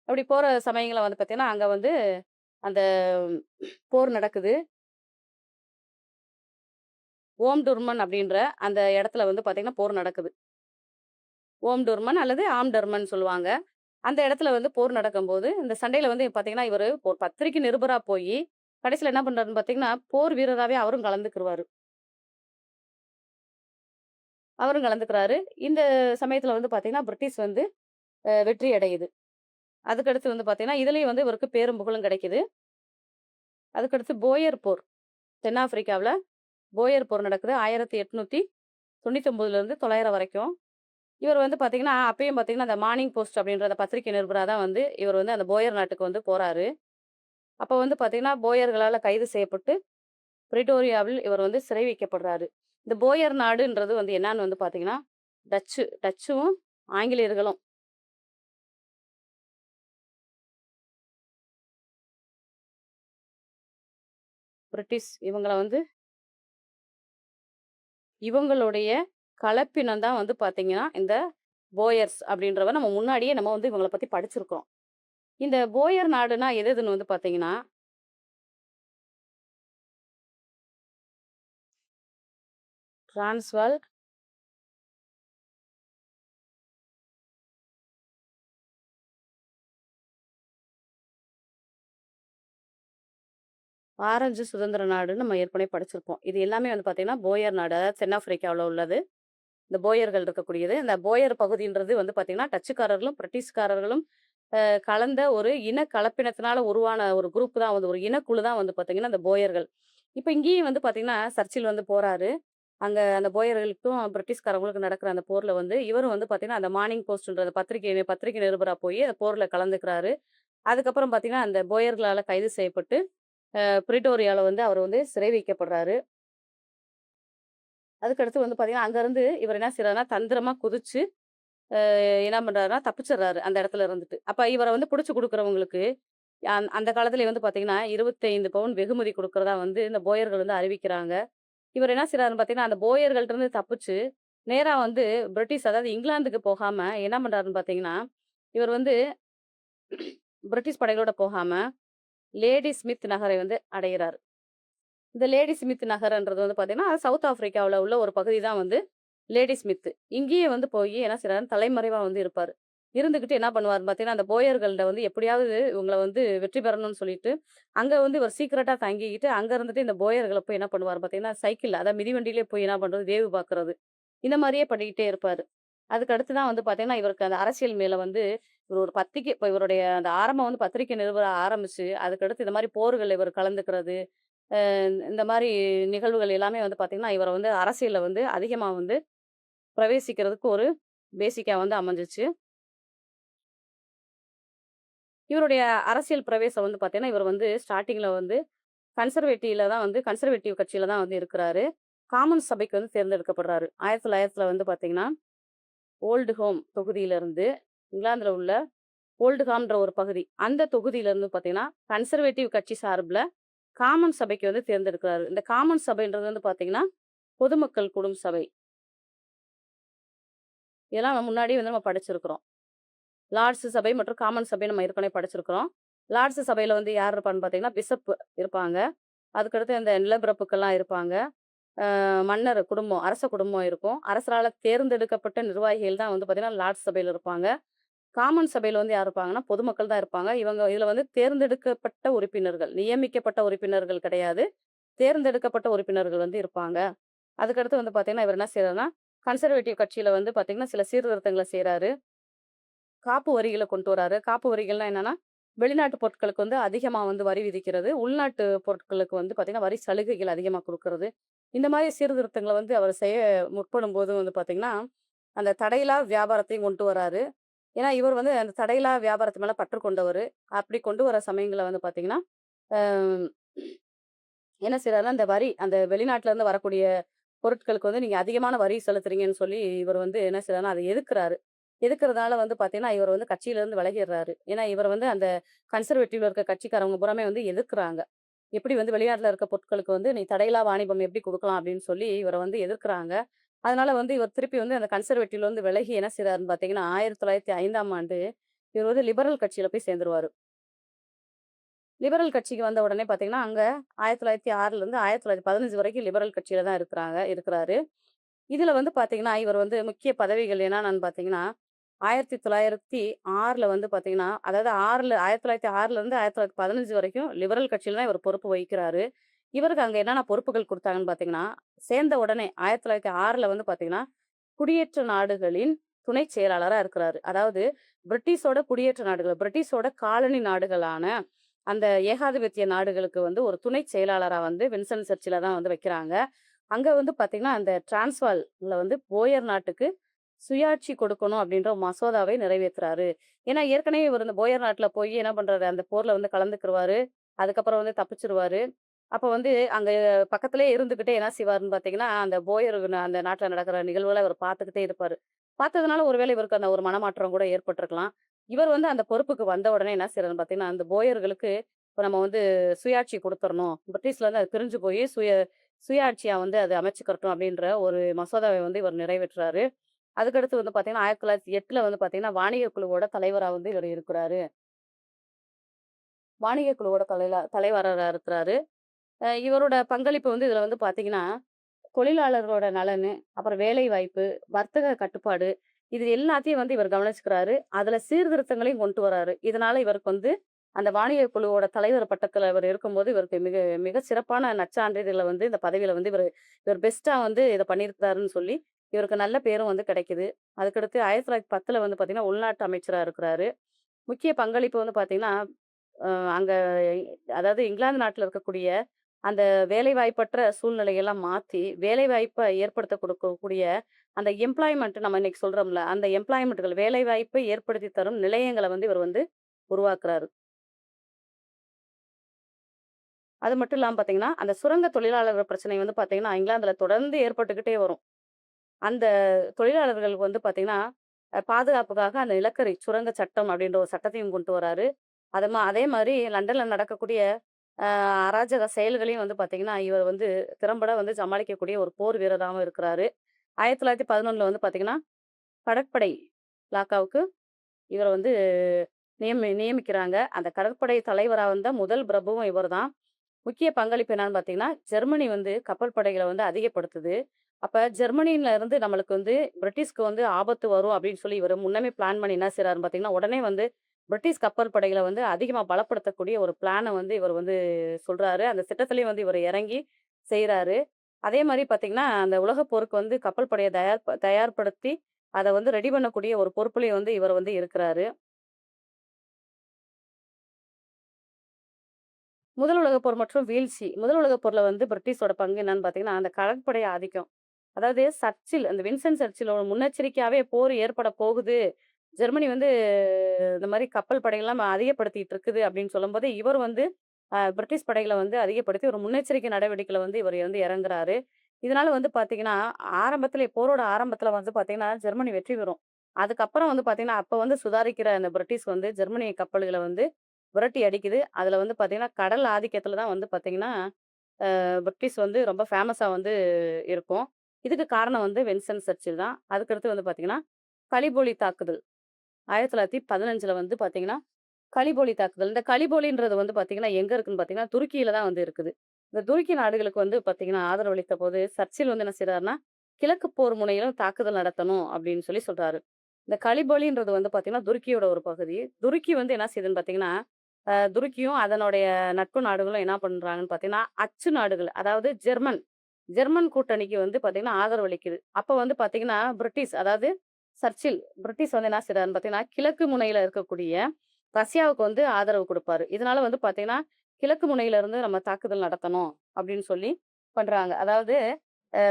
அப்படி போற சமயங்கள்ல வந்து பார்த்தீங்கன்னா, அங்க வந்து அந்த போர் நடக்குது. ஓம்டுர்மன் அப்படின்ற அந்த இடத்துல வந்து பார்த்தீங்கன்னா, போர் நடக்குது. ஓம்டுர்மன் அல்லது ஆம்டர்மன் சொல்லுவாங்க. அந்த இடத்துல வந்து போர் நடக்கும்போது, இந்த சண்டையில வந்து பார்த்தீங்கன்னா, இவரு ஒரு பத்திரிகை நிருபரா போயி, கடைசியில என்ன பண்றாருன்னு பார்த்தீங்கன்னா, போர் வீரராவே அவரும் கலந்துக்குருவாரு. அவரும் கலந்துக்கிறாரு. இந்த சமயத்துல வந்து பார்த்தீங்கன்னா, பிரிட்டிஷ் வந்து வெற்றி அடையுது. அதுக்கடுத்து வந்து பார்த்தீங்கன்னா, இதுலயும் வந்து இவருக்கு பேரும் புகழும் கிடைக்குது. அதுக்கடுத்து போயர் போர். தென்னாப்பிரிக்காவுல போயர் போர் நடக்குது. 1899லேருந்து 900 வரைக்கும். இவர் வந்து பார்த்தீங்கன்னா, அப்பயும் பார்த்தீங்கன்னா, அந்த மார்னிங் போஸ்ட் அப்படின்ற அந்த பத்திரிகை நிருபரா தான் வந்து இவர் வந்து அந்த போயர் நாட்டுக்கு வந்து போறாரு. அப்ப வந்து பார்த்தீங்கன்னா, போயர்களால கைது செய்யப்பட்டு பிரிட்டோரியாவில் இவர் வந்து சிறை வைக்கப்படுறாரு. இந்த போயர் நாடுன்றது வந்து என்னான்னு வந்து பார்த்தீங்கன்னா, டச்சும், ஆங்கிலேயர்களும் பிரிட்டிஷ் இவங்களுடைய கலப்பினம் தான் வந்து பார்த்தீங்கன்னா, இந்த போயர்ஸ் அப்படின்றவ நம்ம முன்னாடியே நம்ம வந்து இவங்கள பத்தி படிச்சிருக்கோம். இந்த போயர் நாடுனா எது எதுன்னு வந்து பார்த்தீங்கன்னா, டிரான்ஸ்வால், ஆரஞ்சு சுதந்திர நாடுன்னு நம்ம ஏற்கனவே படிச்சிருப்போம். இது எல்லாமே வந்து பார்த்தீங்கன்னா, போயர் நாடு. அதாவது தென்னாப்பிரிக்காவுல உள்ளது. இந்த போயர்கள் இருக்கக்கூடியது. இந்த போயர் பகுதின்றது வந்து பார்த்தீங்கன்னா, டச்சுக்காரர்களும், பிரிட்டிஷ்காரர்களும் கலந்த ஒரு இன கலப்பினத்தினால உருவான ஒரு குரூப் தான் வந்து ஒரு இனக்குழு தான் வந்து பார்த்தீங்கன்னா, அந்த போயர்கள். இப்ப இங்கேயும் வந்து பார்த்தீங்கன்னா, சர்ச்சில் வந்து போறாரு. அங்க அந்த போயர்களுக்கும், பிரிட்டிஷ்காரவங்களுக்கும் நடக்கிற அந்த போர்ல வந்து, இவரும் வந்து பார்த்தீங்கன்னா, அந்த மார்னிங் போஸ்ட்ன்ற பத்திரிகை பத்திரிகை நிருபரா போயி அந்த போர்ல கலந்துக்கிறாரு. அதுக்கப்புறம் பார்த்தீங்கன்னா, அந்த போயர்களால கைது செய்யப்பட்டு, பிரிட்டோரியால வந்து அவர் வந்து சிறை வைக்கப்படுறாரு. அதுக்கடுத்து வந்து பார்த்தீங்கன்னா, அங்கருந்து இவர் என்ன செய்றாருன்னா, தந்திரமா குதிச்சு, என்ன பண்றாருன்னா, தப்பிச்சிடுறாரு அந்த இடத்துல இருந்துட்டு. அப்ப இவர வந்து புடிச்சு குடுக்குறவங்களுக்கு, அந்த காலத்திலே வந்து பார்த்தீங்கன்னா, 25 பவுன் வெகுமதி குடுக்கிறதா வந்து இந்த போயர்கள் வந்து அறிவிக்கிறாங்க. இவர் என்ன செய்றாருன்னு பார்த்தீங்கன்னா, அந்த போயர்கள்ட்டருந்து தப்பிச்சு, நேரா வந்து பிரிட்டிஷ் அதாவது இங்கிலாந்துக்கு போகாம, என்ன பண்றாருன்னு பார்த்தீங்கன்னா, இவர் வந்து பிரிட்டிஷ் படைகளோட போகாம, லேடி ஸ்மித் நகரை வந்து அடையிறாரு. இந்த லேடி ஸ்மித் நகரன்றது வந்து பார்த்தீங்கன்னா, சவுத் ஆஃப்ரிக்காவுல உள்ள ஒரு பகுதி தான் வந்து லேடி ஸ்மித். இங்கேயே வந்து போயி என்ன செய்றாருன்னா, தலைமறைவா வந்து இருப்பாரு. இருந்துகிட்டு என்ன பண்ணுவாருன்னு பார்த்தீங்கன்னா, அந்த போயர்கள்ட்ட வந்து எப்படியாவது இவங்கள வந்து வெற்றி பெறணும்னு சொல்லிட்டு, அங்க வந்து இவர் சீக்ரெட்டா தங்கிக்கிட்டு, அங்க இருந்துட்டு இந்த போயர்கள போய் என்ன பண்ணுவாரு பார்த்தீங்கன்னா, சைக்கிள்ல அதாவது மிதிவண்டியிலே போய் என்ன பண்றது, வேவு பார்க்குறது. இந்த மாரியே பண்ணிக்கிட்டே இருப்பாரு. அதுக்கு அடுத்து தான் வந்து பார்த்தீங்கன்னா, இவருக்கு அந்த அரசியல் மேல வந்து இவர் ஒரு பத்திரிக்கை இப்ப இவருடைய அந்த ஆரம்பம் வந்து பத்திரிக்கை நிருபரா ஆரம்பிச்சு, அதுக்கடுத்து இந்த மாரி போர்கள்ல இவர் கலந்துக்கிறது, இந்த மாரி நிகழ்வுகள் எல்லாமே வந்து பார்த்தீங்கன்னா, இவர வந்து அரசியல்ல வந்து அதிகமா வந்து பிரவேசிக்கிறதுக்கு ஒரு பேசிக்கா வந்து அமைஞ்சுச்சு. இவருடைய அரசியல் பிரவேசம் வந்து பார்த்தீங்கன்னா, இவர் வந்து ஸ்டார்ட்டிங்ல வந்து கன்சர்வேட்டிவ் கட்சியில தான் வந்து இருக்கிறாரு. காமன்ஸ் சபைக்கு வந்து தேர்ந்தெடுக்கப்படுறாரு. 1900ல வந்து பார்த்தீங்கன்னா, ஓல்ட்ஹோம் தொகுதியிலிருந்து இங்கிலாந்துல உள்ள ஓல்ட்ஹாம்ன்ற ஒரு பகுதி. அந்த தொகுதியிலிருந்து பார்த்தீங்கன்னா, கன்சர்வேட்டிவ் கட்சி சார்புல காமன் சபைக்கு வந்து தேர்ந்தெடுக்கிறாரு. இந்த காமன் சபைன்றது வந்து பார்த்தீங்கன்னா, பொதுமக்கள் கூடும் சபை. இதெல்லாம் நம்ம முன்னாடியே வந்து நம்ம படிச்சிருக்கிறோம். லார்ட்ஸ் சபை மற்றும் காமன் சபை நம்ம ஏற்கனவே படிச்சிருக்கிறோம். லார்ட்ஸ் சபையில வந்து யார் இருப்பான்னு பார்த்தீங்கன்னா, பிஷப் இருப்பாங்க. அதுக்கடுத்து இந்த நிலப்பிரப்புக்கள்லாம் இருப்பாங்க. மன்னர் குடும்பம், அரச குடும்பம் இருக்கும். அரசரால தேர்ந்தெடுக்கப்பட்ட நிர்வாகிகள் தான் வந்து பார்த்தீங்கன்னா, லார்ட்ஸ் சபையில இருப்பாங்க. காமன் சபையில வந்து யார் இருப்பாங்கன்னா, பொதுமக்கள் தான் இருப்பாங்க. இதுல வந்து தேர்ந்தெடுக்கப்பட்ட உறுப்பினர்கள், நியமிக்கப்பட்ட உறுப்பினர்கள் கிடையாது. தேர்ந்தெடுக்கப்பட்ட உறுப்பினர்கள் வந்து இருப்பாங்க. அதுக்கடுத்து வந்து பார்த்தீங்கன்னா, இவர் என்ன செய்றாருன்னா, கன்சர்வேட்டிவ் கட்சியில வந்து பார்த்தீங்கன்னா, சில சீர்திருத்தங்கள செய்றாரு. காப்பு வரிகள கொண்டு வராரு. காப்பு வரிகள்னா என்னன்னா, வெளிநாட்டு பொருட்களுக்கு வந்து அதிகமா வந்து வரி விதிக்கிறது. உள்நாட்டு பொருட்களுக்கு வந்து பார்த்தீங்கன்னா, வரி சலுகைகள் அதிகமா குடுக்குறது. இந்த மாரி சீர்திருத்தங்கள வந்து அவர் செய்ய முற்படும்போது வந்து பார்த்தீங்கன்னா, அந்த தடையில்லா வியாபாரத்தையும் கொண்டு வராரு. ஏன்னா, இவர் வந்து அந்த தடையில்லா வியாபாரத்து மேல பற்று கொண்டவரு. அப்படி கொண்டு வர சமயங்கள்ல வந்து பார்த்தீங்கன்னா, அ என்ன செய்றாருன்னா, அந்த வெளிநாட்டுல இருந்து வரக்கூடிய பொருட்களுக்கு வந்து நீங்க அதிகமான வரி செலுத்துறீங்கன்னு சொல்லி, இவர் வந்து என்ன செய்றாருன்னா, அத எதிர்க்கிறாரு. எதுக்குறதுனால வந்து பார்த்தீங்கன்னா, இவர் வந்து கட்சியிலருந்து விலகிர்றாரு. ஏன்னா, இவர் வந்து அந்த கன்சர்வேட்டிவ்ல இருக்க கட்சிக்காரவங்க பூராமே வந்து எதிர்க்கிறாங்க. எப்படி வந்து வெளிநாட்டுல இருக்க பொருட்களுக்கு வந்து நீ தடையில்லா வாணிபம் எப்படி குடுக்கலாம் அப்படின்னு சொல்லி இவர வந்து எதிர்க்கிறாங்க. அதனால வந்து இவர் திருப்பி வந்து அந்த கன்சர்வேட்டிவ்ல இருந்து விலகி என்ன செய்றாருன்னு பார்த்தீங்கன்னா, 1905ஆம் ஆண்டு இவர் வந்து லிபரல் கட்சியில போய் சேர்ந்துருவாரு. லிபரல் கட்சிக்கு வந்த உடனே பார்த்தீங்கன்னா, அங்க 1906லேருந்து 1915 வரைக்கும் லிபரல் கட்சியில தான் இருக்கிறாரு. இதுல வந்து பார்த்தீங்கன்னா, இவர் வந்து முக்கிய பதவிகள் என்னென்னன்னு பார்த்தீங்கன்னா, 1906ல வந்து பார்த்தீங்கன்னா, அதாவது 1906லேருந்து 1915 வரைக்கும் லிபரல் கட்சியில தான் இவர் பொறுப்பு வகிக்கிறாரு. இவருக்கு அங்க என்னென்ன பொறுப்புகள் குடுத்தாங்கன்னு பார்த்தீங்கன்னா, சேர்ந்த உடனே 1906ல வந்து பார்த்தீங்கன்னா, குடியேற்ற நாடுகளின் துணை செயலாளரா இருக்கிறாரு. அதாவது குடியேற்ற நாடுகள், பிரிட்டிஷோட காலனி நாடுகளான அந்த ஏகாதிபத்திய நாடுகளுக்கு வந்து ஒரு துணை செயலாளரா வந்து வின்ஸ்டன் சர்ச்சில தான் வந்து வைக்கிறாங்க. அங்க வந்து பார்த்தீங்கன்னா, அந்த டிரான்ஸ்வால்ல வந்து போயர் நாட்டுக்கு சுயாட்சி கொடுக்கணும் அப்படின்ற ஒரு மசோதாவை நிறைவேத்துறாரு. ஏன்னா, ஏற்கனவே இவரு இந்த போயர் நாட்டுல போய் என்ன பண்றாரு, அந்த போர்ல வந்து கலந்துக்குருவாரு. அதுக்கப்புறம் வந்து தப்பிச்சுருவாரு. அப்ப வந்து அங்க பக்கத்திலேயே இருந்துகிட்டே என்ன செய்வாருன்னு பார்த்தீங்கன்னா, அந்த நாட்டுல நடக்கிற நிகழ்வுகள இவரு பார்த்துக்கிட்டே இருப்பாரு. பார்த்ததுனால ஒருவேளை இவருக்கு அந்த ஒரு மனமாற்றம் கூட ஏற்பட்டிருக்கலாம். இவர் வந்து அந்த பொறுப்புக்கு வந்த உடனே என்ன செய்றாருன்னு பார்த்தீங்கன்னா, அந்த போயர்களுக்கு இப்ப நம்ம வந்து சுயாட்சி குடுத்துறணும். பிரிட்டிஷ்லேருந்து அது பிரிஞ்சு போய் சுயாட்சியா வந்து அது அமைச்சுக்கிறட்டும் அப்படின்ற ஒரு மசோதாவை வந்து இவர் நிறைவேற்றுறாரு. அதுக்கடுத்து வந்து பார்த்தீங்கன்னா, 1908ல வந்து பார்த்தீங்கன்னா, வாணிக குழுவோட தலைவரா வந்து இவர் இருக்கிறாரு. வாணிக குழுவோட தலைவரா இருக்கிறாரு. இவரோட பங்களிப்பு வந்து இதுல வந்து பார்த்தீங்கன்னா, தொழிலாளர்களோட நலனு, அப்புறம் வேலைவாய்ப்பு, வர்த்தக கட்டுப்பாடு, இது எல்லாத்தையும் வந்து இவர் கவனிச்சுக்கிறாரு. அதுல சீர்திருத்தங்களையும் கொண்டு வராரு. இதனால இவருக்கு வந்து அந்த வாணிக குழுவோட தலைவர் பட்டத்துல இவர் இருக்கும்போது, இவருக்கு மிக மிக சிறப்பான நற்சான்றிதழ வந்து இந்த பதவியில வந்து இவர் பெஸ்ட்டா வந்து இத பண்ணியிருக்கிறாருன்னு சொல்லி, இவருக்கு நல்ல பேரும் வந்து கிடைக்குது. அதுக்கடுத்து 1910ல வந்து பார்த்தீங்கன்னா, உள்நாட்டு அமைச்சரா இருக்கிறாரு. முக்கிய பங்களிப்பு வந்து பார்த்தீங்கன்னா, அ அங்க அதாவது இங்கிலாந்து நாட்டுல இருக்கக்கூடிய அந்த வேலைவாய்ப்பற்ற சூழ்நிலையெல்லாம் மாத்தி, வேலைவாய்ப்ப ஏற்படுத்த கொடுக்கக்கூடிய அந்த எம்ப்ளாய்மென்ட் நம்ம இன்னைக்கு சொல்றோம்ல, அந்த எம்ப்ளாய்மென்ட்கள் வேலைவாய்ப்பை ஏற்படுத்தி தரும் நிலையங்கள வந்து இவர் வந்து உருவாக்குறாரு. அது மட்டும் இல்லாம பார்த்தீங்கன்னா, அந்த சுரங்க தொழிலாளர்கள் பிரச்சனை வந்து பார்த்தீங்கன்னா, இங்கிலாந்துல தொடர்ந்து ஏற்பட்டுக்கிட்டே வரும். அந்த தொழிலாளர்களுக்கு வந்து பார்த்தீங்கன்னா, பாதுகாப்புக்காக அந்த நிலக்கரி சுரங்க சட்டம் அப்படின்ற ஒரு சட்டத்தையும் கொண்டு வராரு. அதே மாரி லண்டன்ல நடக்கக்கூடிய அ அராஜக செயல்களையும் வந்து பார்த்தீங்கன்னா, இவர் வந்து திறம்பட வந்து சமாளிக்கக்கூடிய ஒரு போர் வீரராவும் இருக்கிறாரு. 1911ல வந்து பார்த்தீங்கன்னா, கடற்படை இலாக்காவுக்கு இவர வந்து நியமிக்கிறாங்க. அந்த கடற்படை தலைவரா வந்த முதல் பிரபுவும் இவர்தான். முக்கிய பங்களிப்பு என்னன்னு பார்த்தீங்கன்னா, ஜெர்மனி வந்து கப்பல் படைகள வந்து அதிகப்படுத்துது. அப்ப ஜெர்மனில இருந்து நம்மளுக்கு வந்து பிரிட்டிஷ்க்கு வந்து ஆபத்து வரும் அப்படின்னு சொல்லி இவரு முன்னமே பிளான் பண்ணி என்ன செய்றாருன்னு பார்த்தீங்கன்னா, உடனே வந்து பிரிட்டிஷ் கப்பல் படைகள வந்து அதிகமா பலப்படுத்தக்கூடிய ஒரு பிளான வந்து இவர் வந்து சொல்றாரு. அந்த திட்டத்திலயும் வந்து இவர் இறங்கி செய்றாரு. அதே மாரி பார்த்தீங்கன்னா, அந்த உலகப் போருக்கு வந்து கப்பல் படைய தயார்படுத்தி அத வந்து ரெடி பண்ணக்கூடிய ஒரு பொறுப்புலயும் வந்து இவர் வந்து இருக்கிறாரு. முதல் உலகப் போர் மற்றும் வீழ்ச்சி. முதல் உலகப் போர்ல வந்து பிரிட்டிஷோட பங்கு என்னன்னு பார்த்தீங்கன்னா, அந்த கடற்படை ஆதிக்கம். அதாவது சர்ச்சில் அந்த வின்ஸ்டன் சர்ச்சிலோட முன்னெச்சரிக்கையாவே போர் ஏற்பட போகுது. ஜெர்மனி வந்து இந்த மாரி கப்பல் படையெல்லாம் அதிகப்படுத்திட்டு இருக்குது அப்படின்னு சொல்லும்போது, இவர் வந்து பிரிட்டிஷ் படைகள வந்து அதிகப்படுத்தி ஒரு முன்னெச்சரிக்கை நடவடிக்கையில வந்து இவர் வந்து இறங்குறாரு. இதனால வந்து பார்த்தீங்கன்னா, போரோட ஆரம்பத்தில வந்து பார்த்தீங்கன்னா, ஜெர்மனி வெற்றி பெறும். அதுக்கப்புறம் வந்து பார்த்தீங்கன்னா, அப்ப வந்து சுதாரிக்கிற அந்த பிரிட்டிஷ் வந்து ஜெர்மனி கப்பல்கள வந்து விரட்டி அடிக்குது. அதுல வந்து பார்த்தீங்கன்னா, கடல் ஆதிக்கத்தில தான் வந்து பார்த்தீங்கன்னா, பிரிட்டிஷ் வந்து ரொம்ப ஃபேமஸா வந்து இருக்கும். இதுக்கு காரணம் வந்து வின்ஸ்டன் சர்ச்சில் தான். அதுக்கடுத்து வந்து பார்த்தீங்கன்னா, கலிபோலி தாக்குதல். 1915ல வந்து பார்த்தீங்கன்னா, கலிபோலி தாக்குதல். இந்த கலிபோலின்றது வந்து பார்த்தீங்கன்னா, எங்க இருக்குன்னு பார்த்தீங்கன்னா, துருக்கியில தான் வந்து இருக்குது. இந்த துருக்கி நாடுகளுக்கு வந்து பார்த்தீங்கன்னா, ஆதரவளித்தபோது சர்ச்சில் வந்து என்ன செய்றாருன்னா, கிழக்கு போர் முனையிலும் தாக்குதல் நடத்தணும் அப்படின்னு சொல்லி சொல்றாரு. இந்த கலிபோலின்றது வந்து பார்த்தீங்கன்னா, துருக்கியோட ஒரு பகுதி. துருக்கி வந்து என்ன செய்யுதுன்னு பார்த்தீங்கன்னா, துருக்கியும் அதனுடைய நட்பு நாடுகளும் என்ன பண்றாங்கன்னு பார்த்தீங்கன்னா, அச்சு நாடுகள் அதாவது ஜெர்மன் கூட்டணிக்கு வந்து பார்த்தீங்கன்னா, ஆதரவு அளிக்குது. அப்ப வந்து பார்த்தீங்கன்னா, அதாவது பிரிட்டிஷ் வந்து என்ன செய்றாருன்னு பார்த்தீங்கன்னா, கிழக்கு முனையில இருக்கக்கூடிய ரஷ்யாவுக்கு வந்து ஆதரவு குடுப்பாரு. இதனால வந்து பார்த்தீங்கன்னா, கிழக்கு முனையில இருந்து நம்ம தாக்குதல் நடத்தணும் அப்படின்னு சொல்லி பண்றாங்க. அதாவது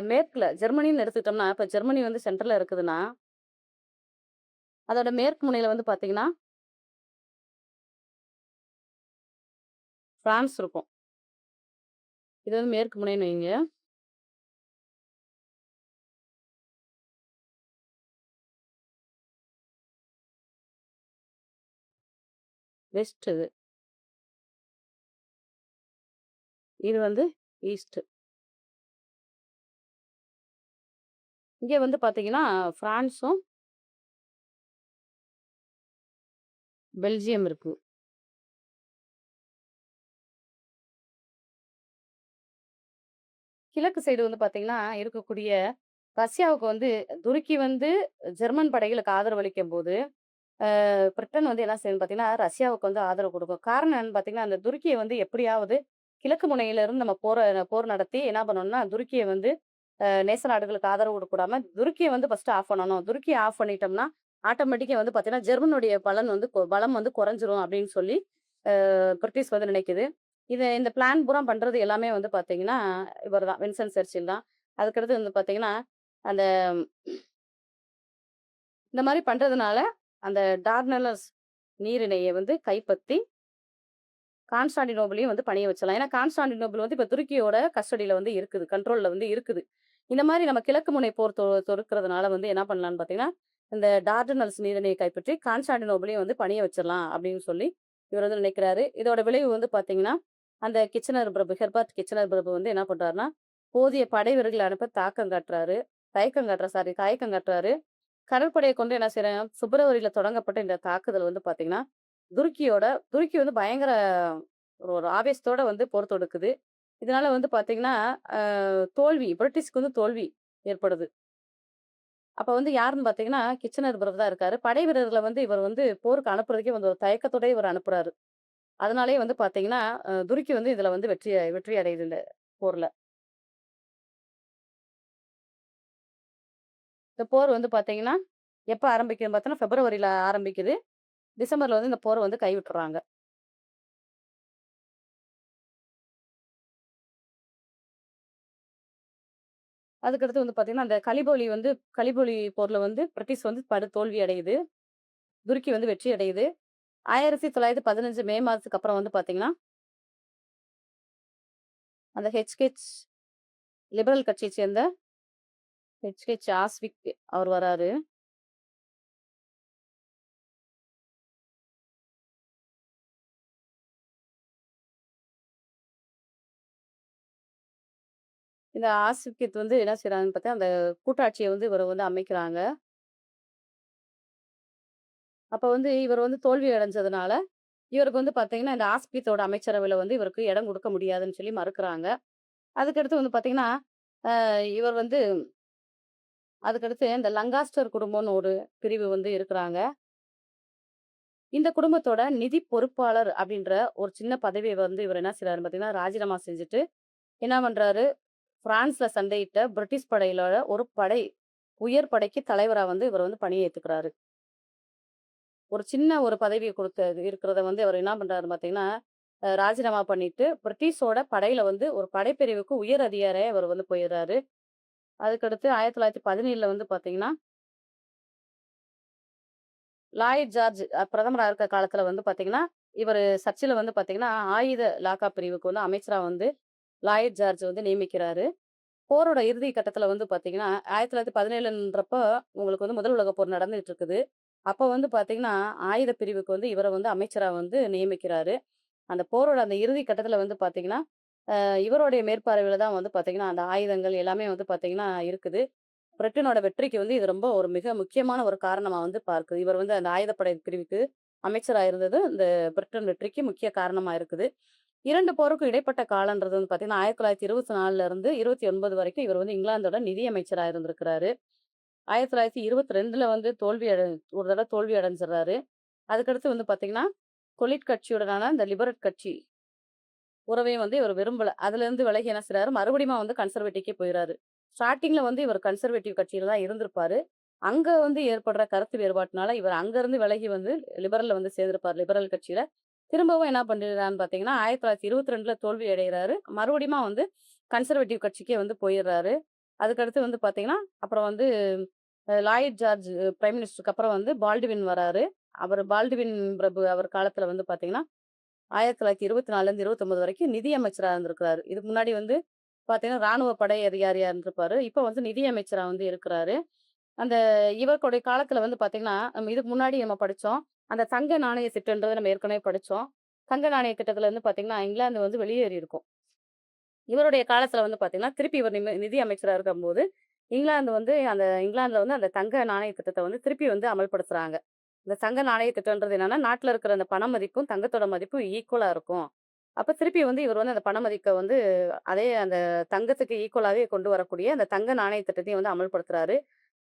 மேற்குல ஜெர்மனின்னு எடுத்துக்கிட்டோம்னா, இப்ப ஜெர்மனி வந்து சென்டர்ல இருக்குதுன்னா, அதோட மேற்கு முனையில வந்து பார்த்தீங்கன்னா, பிரான்ஸ் இருக்கும். இது வந்து மேற்கு முனைன்னு வைங்க. வெஸ்ட் இது. இது வந்து ஈஸ்ட். இங்க வந்து பார்த்தீங்கன்னா, பிரான்ஸும், பெல்ஜியம் இருக்கு. கிழக்கு சைடு வந்து பார்த்தீங்கன்னா, இருக்கக்கூடிய ரஷ்யாவுக்கு வந்து துருக்கி வந்து ஜெர்மன் படைகளுக்கு ஆதரவு அளிக்கும்போது, பிரிட்டன் வந்து என்ன செய்யும்னு பார்த்தீங்கன்னா, ரஷ்யாவுக்கு வந்து ஆதரவு குடுக்கும். காரணம் என்னன்னு பார்த்தீங்கன்னா, அந்த துருக்கிய வந்து எப்படியாவது கிழக்கு முனையில இருந்து நம்ம போர் நடத்தி என்ன பண்ணணும்னா, துருக்கிய வந்து நேச நாடுகளுக்கு ஆதரவு குடுக்கக்கூடாம, துருக்கிய வந்து ஃபர்ஸ்ட்டு ஆஃப் பண்ணணும். துருக்கிய ஆஃப் பண்ணிட்டோம்னா, ஆட்டோமேட்டிக்கா வந்து பார்த்தீங்கன்னா, ஜெர்மனுடைய பலன் வந்து பலம் வந்து குறைஞ்சிரும் அப்படின்னு சொல்லி, பிரிட்டிஷ் வந்து நினைக்குது. இந்த பிளான் பூரா பண்றது எல்லாமே வந்து பார்த்தீங்கன்னா, இவர் தான். வின்ஸ்டன் சர்ச்சில் தான். அதுக்கடுத்து வந்து பார்த்தீங்கன்னா, அந்த இந்த மாரி பண்றதுனால, அந்த டார்னலஸ் நீரிணைய வந்து கைப்பத்தி, கான்ஸ்டான்டினோப்பிளையும் வந்து பணிய வச்சலாம். ஏன்னா, கான்ஸ்டான்டினோப்பிள் வந்து இப்ப துருக்கியோட கஸ்டடியில வந்து இருக்குது. கண்ட்ரோல்ல வந்து இருக்குது. இந்த மாரி நம்ம கிழக்கு முனை போர் தொடுக்கிறதுனால வந்து என்ன பண்ணலான்னு பார்த்தீங்கன்னா, இந்த டார்டனல்ஸ் நீரிணைய கைப்பற்றி கான்ஸ்டான்டினோப்பிளையும் வந்து பணிய வச்சிரலாம் அப்படின்னு சொல்லி இவர் வந்து நினைக்கிறாரு. இதோட விளைவு வந்து பார்த்தீங்கன்னா, அந்த ஹெர்பர்ட் பிரபு வந்து என்ன பண்றாருன்னா, போதிய படை வீரர்கள அனுப்ப தயக்கம் காட்டுறாரு. கடற்படைய கொண்டு என்ன செய்றாங்க, பிப்ரவரியில தொடங்கப்பட்ட இந்த தாக்குதல் வந்து பார்த்தீங்கன்னா, துருக்கியோட துருக்கி வந்து பயங்கர ஒரு ஆவேசத்தோட வந்து போர் தொடுக்குது. இதனால வந்து பார்த்தீங்கன்னா, பிரிட்டிஷ்க்கு வந்து தோல்வி ஏற்படுது. அப்ப வந்து யாருன்னு பார்த்தீங்கன்னா, கிச்சனர் பிரபு தான் இருக்காரு. படை வீரர்கள வந்து இவர் வந்து போருக்கு அனுப்புறதுக்கே வந்து ஒரு தயக்கத்தோடயே இவர் அனுப்புறாரு. அதனாலேயே வந்து பார்த்தீங்கன்னா, துருக்கி வந்து இதுல வந்து வெற்றி வெற்றி அடையுது இந்த போர்ல. இந்த போர் வந்து பார்த்தீங்கன்னா, எப்ப ஆரம்பிக்குதுன்னு பார்த்தோன்னா, பிப்ரவரியில ஆரம்பிக்குது. டிசம்பர்ல வந்து இந்த போர வந்து கைவிட்டுர்றாங்க. அதுக்கடுத்து வந்து பார்த்தீங்கன்னா, அந்த கலிபோலி போர்ல வந்து பிரிட்டிஷ் வந்து தோல்வி அடையுது. துருக்கி வந்து வெற்றி அடையுது. 1915 மே மாதத்துக்கு அப்புறம் வந்து பார்த்தீங்கன்னா, அந்த லிபரல் கட்சிய சேர்ந்த ஆஸ்விக் அவர் வராரு. இந்த ஆசிஃபித் வந்து என்ன செய்றாங்கன்னு பார்த்தா, அந்த கூட்டாட்சிய வந்து இவரு வந்து அமைக்கிறாங்க. அப்ப வந்து இவர் வந்து தோல்வி அடைஞ்சதுனால, இவருக்கு வந்து பார்த்தீங்கன்னா, இந்த ஆஸ்பித்தோட அமைச்சரவையில வந்து இவருக்கு இடம் குடுக்க முடியாதுன்னு சொல்லி மறுக்குறாங்க. அதுக்கடுத்து வந்து பார்த்தீங்கன்னா, இவர் வந்து அதுக்கடுத்து இந்த லங்காஸ்டர் குடும்பம்னு ஒரு பிரிவு வந்து இருக்கிறாங்க. இந்த குடும்பத்தோட நிதி பொறுப்பாளர் அப்படின்ற ஒரு சின்ன பதவிய வந்து இவர் என்ன செய்றாருன்னு பார்த்தீங்கன்னா, ராஜினாமா செஞ்சுட்டு என்ன பண்றாரு, பிரான்ஸ்ல சண்டையிட்ட பிரிட்டிஷ் படையிலோட ஒரு உயர் படைக்கு தலைவரா வந்து இவர் வந்து பணியேத்துக்கிறாரு. ஒரு சின்ன ஒரு பதவி இருக்கிறத வந்து அவர் என்ன பண்றாருன்னு பார்த்தீங்கன்னா, ராஜினாமா பண்ணிட்டு, பிரிட்டிஷோட படையில வந்து ஒரு படைப்பிரிவுக்கு உயர் அதிகாரியா இவர் வந்து போயிர்றாரு. அதுக்கடுத்து 1917ல வந்து பார்த்தீங்கன்னா, லாயிட் ஜார்ஜ் பிரதமரா இருக்க காலத்துல வந்து பார்த்தீங்கன்னா, இவரு சர்ச்சில வந்து பார்த்தீங்கன்னா, ஆயுத லாக்கா பிரிவுக்கு வந்து அமைச்சரா வந்து லாயிட் ஜார்ஜ் வந்து நியமிக்கிறாரு. போரோட இறுதி கட்டத்துல வந்து பார்த்தீங்கன்னா, 1917ன்றப்ப உங்களுக்கு வந்து முதல் உலகப் போர் நடந்துட்டு இருக்குது. அப்ப வந்து பார்த்தீங்கன்னா, ஆயுத பிரிவுக்கு வந்து இவர வந்து அமைச்சரா வந்து நியமிக்கிறாரு. அந்த போரோட அந்த இறுதி கட்டத்துல வந்து பார்த்தீங்கன்னா, இவருடைய மேற்பார்வையில தான் வந்து பார்த்தீங்கன்னா, அந்த ஆயுதங்கள் எல்லாமே வந்து பார்த்தீங்கன்னா இருக்குது. பிரிட்டனோட வெற்றிக்கு வந்து இது ரொம்ப ஒரு மிக முக்கியமான ஒரு காரணமா வந்து பார்க்குது. இவர் வந்து அந்த ஆயுதப்படை பிரிவுக்கு அமைச்சரா இருந்தது, இந்த பிரிட்டன் வெற்றிக்கு முக்கிய காரணமா இருக்குது. 2 போருக்கும் இடைப்பட்ட காலம்ன்றது வந்து பார்த்தீங்கன்னா, 1924ல இருந்து 29 வரைக்கும் இவர் வந்து இங்கிலாந்தோட நிதி அமைச்சரா இருந்திருக்கிறாரு. 1922ல வந்து ஒரு தடவ தோல்வி அடைஞ்சிடுறாரு. அதுக்கடுத்து வந்து பார்த்தீங்கன்னா, கொலிட் கட்சியுடனான இந்த லிபரல் கட்சி உறவையும் வந்து இவர் விரும்பல. அதுலேருந்து விலகி என்ன செய்றாரு, மறுபடியும் வந்து கன்சர்வேட்டிவ்க்கே போயிறாரு. ஸ்டார்ட்டிங்ல வந்து இவர் கன்சர்வேட்டிவ் கட்சியில தான் இருந்திருப்பாரு. அங்க வந்து ஏற்படுற கருத்து வேறுபாட்டுனால, இவர் அங்கருந்து விலகி வந்து லிபரல்ல வந்து சேர்ந்திருப்பார். லிபரல் கட்சியில. திரும்பவும் என்ன பண்ணிடுறாருன்னு பார்த்தீங்கன்னா, 1922ல தோல்வி அடைகிறாரு. மறுபடியுமா வந்து கன்சர்வேட்டிவ் கட்சிக்கே வந்து போயிர்றாரு. அதுக்கடுத்து வந்து பார்த்தீங்கன்னா, அப்புறம் வந்து லாயிட் ஜார்ஜ் பிரைம் மினிஸ்டருக்கு அப்புறம் வந்து பால்ட்வின் வராரு. அவர் பால்ட்வின் பிரபு அவர் காலத்துல வந்து பார்த்தீங்கன்னா, 1924லேருந்து 29 வரைக்கும் நிதி அமைச்சரா இருந்திருக்கிறாரு. இதுக்கு முன்னாடி வந்து பார்த்தீங்கன்னா, ராணுவ படை அதிகாரியா இருந்திருப்பாரு. இப்ப வந்து நிதி அமைச்சரா வந்து இருக்கிறாரு. அந்த இவர்களுடைய காலத்துல வந்து பார்த்தீங்கன்னா, நம்ம இதுக்கு முன்னாடி நம்ம படிச்சோம். அந்த தங்க நாணய திட்டம்ன்றத நம்ம ஏற்கனவே படிச்சோம். தங்க நாணய திட்டத்துல வந்து பார்த்தீங்கன்னா, இங்கிலாந்து வந்து வெளியேறி இருக்கும். இவருடைய காலத்துல வந்து பார்த்தீங்கன்னா, திருப்பி இவர் நிதி அமைச்சரா இருக்கும்போது, இங்கிலாந்துல வந்து அந்த தங்க நாணய திட்டத்த வந்து திருப்பி வந்து அமல்படுத்துறாங்க. இந்த தங்க நாணய திட்டம்ன்றது என்னன்னா, நாட்டுல இருக்கிற அந்த பண மதிப்பும், தங்கத்தோட மதிப்பும் ஈக்குவலா இருக்கும். அப்ப திருப்பி வந்து இவர் வந்து அந்த பண மதிப்ப வந்து அதே அந்த தங்கத்துக்கு ஈக்குவலாவே கொண்டு வரக்கூடிய அந்த தங்க நாணய திட்டத்தையும் வந்து அமல்படுத்துறாரு.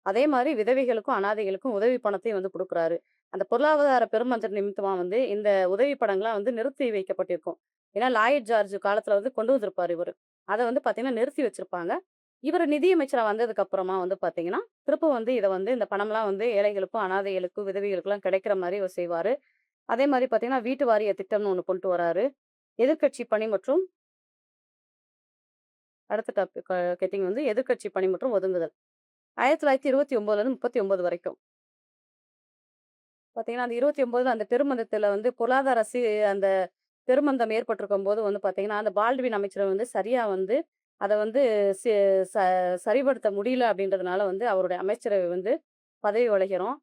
அதே மாரி விதவைகளுக்கும், அனாதைகளுக்கும் உதவி பணத்தையும் வந்து குடுக்குறாரு. அந்த பொருளாதார பெருமந்தம் நிமித்தமா வந்து இந்த உதவி படங்கள்லாம் வந்து நிறுத்தி வைக்கப்பட்டிருக்கும். ஏன்னா, லாயிட் ஜார்ஜ் காலத்துல வந்து கொண்டு வந்திருப்பாரு இவரு. அத வந்து பார்த்தீங்கன்னா, நிறுத்தி வச்சிருப்பாங்க. இவரு நிதியமைச்சரா வந்ததுக்கு அப்புறமா வந்து பார்த்தீங்கன்னா, திரும்ப வந்து இத வந்து இந்த பணம்லாம் வந்து ஏழைகளுக்கும், அனாதைகளுக்கும், விதவைகளுக்குலாம் கிடைக்கிற மாரி இவர் செய்வாரு. அதே மாரி பார்த்தீங்கன்னா, வீட்டு வாரிய திட்டம்னு ஒண்ணு கொண்டு வராரு. எதிர்க்கட்சி பணி மற்றும் அடுத்த டாபிக் கெட்டிங் வந்து எதிர்க்கட்சி பணி மற்றும் ஒதுங்குதல். 1929லேருந்து 39 வரைக்கும். பார்த்தீங்கன்னா, அந்த 29ல அந்த பெருமந்தத்தில வந்து அந்த பெருமந்தம் ஏற்பட்டிருக்கும்போது வந்து பார்த்தீங்கன்னா, அந்த பால்ட்வின் அமைச்சர் வந்து சரியா வந்து அத வந்து சி ச சரிப்படுத்த முடியல அப்படின்றதுனால வந்து அவருடைய அமைச்சரவை வந்து பதவி விலகிறோம்.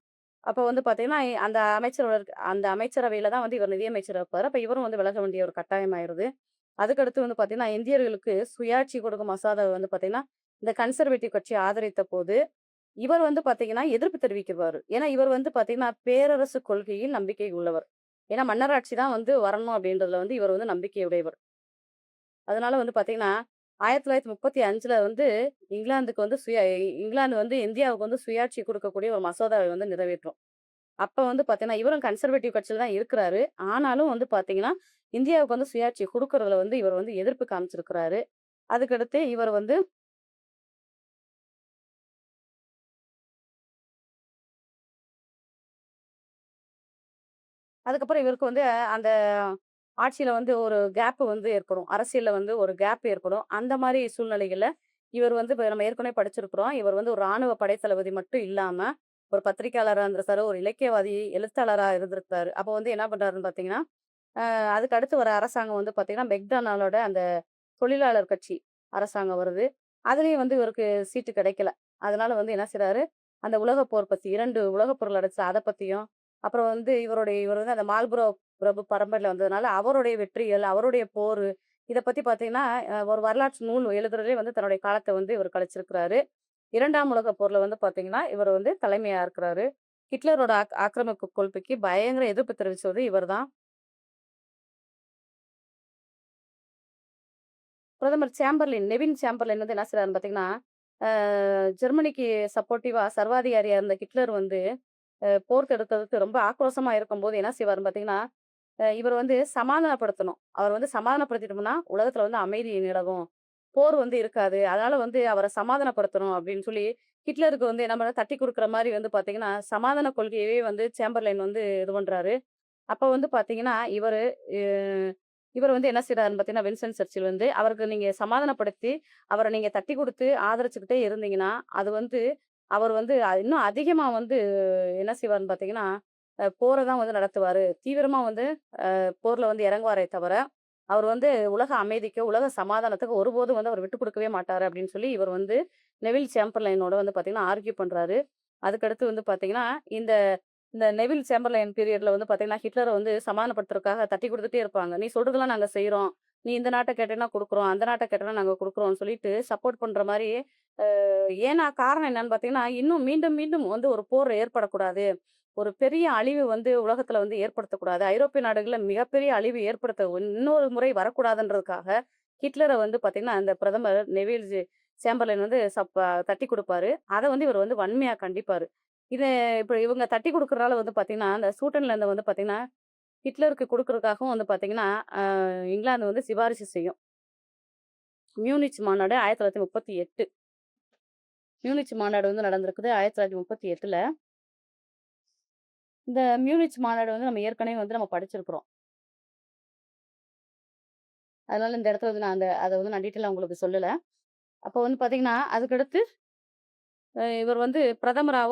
அப்ப வந்து பார்த்தீங்கன்னா, அந்த அமைச்சரவையில தான் வந்து இவர் நிதியமைச்சரா இருப்பாரு. அப்ப இவரும் வந்து விலக வேண்டிய ஒரு கட்டாயம் ஆயிருது. அதுக்கடுத்து வந்து பார்த்தீங்கன்னா, இந்தியர்களுக்கு சுயாட்சி கொடுக்கும் மசோதாவ வந்து பார்த்தீங்கன்னா, இந்த கன்சர்வேட்டிவ் கட்சி ஆதரித்த போது இவர் வந்து பார்த்தீங்கன்னா, எதிர்ப்பு தெரிவிக்குவாரு. ஏன்னா, இவர் வந்து பார்த்தீங்கன்னா, பேரரசு கொள்கையில் நம்பிக்கை உள்ளவர். ஏன்னா, மன்னராட்சி தான் வந்து வரணும் அப்படின்றதுல வந்து இவர் வந்து நம்பிக்கை உடையவர். அதனால வந்து பார்த்தீங்கன்னா, 1935ல வந்து இங்கிலாந்துக்கு வந்து இங்கிலாந்து வந்து இந்தியாவுக்கு வந்து சுயாட்சி குடுக்கக்கூடிய ஒரு மசோதாவை வந்து நிறைவேற்றும். அப்ப வந்து பார்த்தீங்கன்னா, இவரும் கன்சர்வேட்டிவ் கட்சியில தான் இருக்கிறாரு. ஆனாலும் வந்து பார்த்தீங்கன்னா, இந்தியாவுக்கு வந்து சுயாட்சி குடுக்குறதுல வந்து இவர் வந்து எதிர்ப்பு காமிச்சிருக்கிறாரு. அதுக்கடுத்து இவர் வந்து அதுக்கப்புறம் இவருக்கு வந்து அந்த ஆட்சியில வந்து ஒரு கேப் வந்து ஏற்படும். அரசியல்ல வந்து ஒரு கேப் ஏற்படும். அந்த மாரி சூழ்நிலைகள்ல இவர் வந்து இப்ப நம்ம ஏற்கனவே படிச்சிருக்கிறோம். இவர் வந்து ஒரு ராணுவ படைத்தளபதி மட்டும் இல்லாம, ஒரு பத்திரிக்கையாளரா இருந்திருக்காரு, ஒரு இலக்கியவாதி, எழுத்தாளரா இருந்திருக்காரு. அப்போ வந்து என்ன பண்றாருன்னு பார்த்தீங்கன்னா, அதுக்கு அடுத்து வர அரசாங்கம் வந்து பார்த்தீங்கன்னா, மெக்டானலோட அந்த தொழிலாளர் கட்சி அரசாங்கம் வருது. அதுலயும் வந்து இவருக்கு சீட்டு கிடைக்கல. அதனால வந்து என்ன செய்றாரு, அந்த உலகப் போர் பத்தி 2 உலகப் போர் நடந்துச்சு. அத பத்தியும், அப்புறம் வந்து இவர் வந்து அந்த மால்புரோ பிரபு பரம்பரையில வந்ததுனால, அவருடைய வெற்றிகள், அவருடைய போரு, இத பத்தி பார்த்தீங்கன்னா, ஒரு வரலாற்று நூல் எழுதுறதிலே வந்து தன்னுடைய காலத்த வந்து இவர் கழிச்சிருக்கிறாரு. 2ஆம் உலகப் போர்ல வந்து பார்த்தீங்கன்னா, இவர் வந்து தலைமையா இருக்கிறாரு. ஹிட்லரோட ஆக்கிரமிப்பு கொள்கைக்கு பயங்கர எதிர்ப்பு தெரிவிச்சது இவர்தான். பிரதமர் சேம்பர்லின், நெவின் சேம்பர்லின் வந்து என்ன செய்றாருன்னு பார்த்தீங்கன்னா, அ ஜெர்மனிக்கு சப்போர்ட்டிவா சர்வாதிகாரியா இருந்த ஹிட்லர் வந்து போர் தொடுக்கிறதுக்கு ரொம்ப ஆக்ரோஷமா இருக்கும்போது என்ன செய்வாருன்னு பார்த்தீங்கன்னா, இவர் வந்து சமாதானப்படுத்தணும். அவர் வந்து சமாதானப்படுத்திட்டோம்னா, உலகத்துல வந்து அமைதி நிலவும். போர் வந்து இருக்காது. அதனால வந்து அவர சமாதானப்படுத்தணும் அப்படின்னு சொல்லி, ஹிட்லருக்கு வந்து என்ன பண்ண தட்டி குடுக்குற மாரி வந்து பார்த்தீங்கன்னா, சமாதான கொள்கையவே வந்து சேம்பர்லைன் வந்து இது பண்றாரு. அப்ப வந்து பார்த்தீங்கன்னா, அ இவர் வந்து என்ன செய்றாருன்னு பார்த்தீங்கன்னா, வின்ஸ்டன் சர்ச்சில் வந்து அவருக்கு நீங்க சமாதானப்படுத்தி, அவர நீங்க தட்டி குடுத்து ஆதரிச்சுக்கிட்டே இருந்தீங்கன்னா, அது வந்து அவர் வந்து இன்னும் அதிகமா வந்து என்ன செய்வாருன்னு பார்த்தீங்கன்னா, போர தான் வந்து நடத்துவாரு. தீவிரமா வந்து போர்ல வந்து இறங்குவாரே தவிர, அவர் வந்து உலக அமைதிக்கோ, உலக சமாதானத்துக்கு ஒருபோதும் வந்து அவர் விட்டுக் குடுக்கவே மாட்டாரு அப்படின்னு சொல்லி, இவர் வந்து நெவில் சேம்பர்லைனோட வந்து பார்த்தீங்கன்னா, ஆர்க்யூ பண்றாரு. அதுக்கடுத்து வந்து பார்த்தீங்கன்னா, இந்த இந்த நெவில் சேம்பர்லைன் பீரியட்ல வந்து பார்த்தீங்கன்னா, ஹிட்லர வந்து சமாதானப்படுத்துறதுக்காக தட்டி குடுத்துட்டே இருப்பாங்க. "நீ சொல்றதெல்லாம் நாங்க செய்றோம். நீ இந்த நாட்ட கேட்டீன்னா குடுக்குறோம். அந்த நாட்ட கேட்டனா நாங்க குடுக்குறோம்னு" சொல்லிட்டு சப்போர்ட் பண்ற மாரி ஏன்னா காரணம் என்னன்னு பார்த்தீங்கன்னா, இன்னும் மீண்டும் மீண்டும் வந்து ஒரு போர் ஏற்படக்கூடாது. ஒரு பெரிய அழிவு வந்து உலகத்துல வந்து ஏற்படுத்தக்கூடாது. ஐரோப்பிய நாடுகள்ல மிகப்பெரிய அழிவு ஏற்படுத்த இன்னொரு முறை வரக்கூடாதுன்றதுக்காக, ஹிட்லர வந்து பார்த்தீங்கன்னா, அந்த பிரதமர் நெவில் சேம்பர்லைன் வந்து தட்டி குடுப்பாரு. அத வந்து இவர் வந்து வன்மையா கண்டிப்பாரு. இது இப்ப இவங்க தட்டி குடுக்குறனால வந்து பார்த்தீங்கன்னா, அந்த சூட்டன்லேருந்து வந்து பார்த்தீங்கன்னா, ஹிட்லருக்கு குடுக்குறதுக்காகவும் வந்து பார்த்தீங்கன்னா, இங்கிலாந்து வந்து சிபாரிசு செய்யும். மியூனிச் மாநாடு 1938. மியூனிச் மாநாடு வந்து நடந்திருக்குது 1938ல. இந்த மியூனிச் மாநாடு வந்து நம்ம ஏற்கனவே வந்து நம்ம படிச்சிருக்கிறோம். அதனால இந்த இடத்துல வந்து நான் அத வந்து நான் டீட்டெயிலா உங்களுக்கு சொல்லல. அப்போ வந்து பார்த்தீங்கன்னா, அதுக்கடுத்து இவர் வந்து பிரதமரா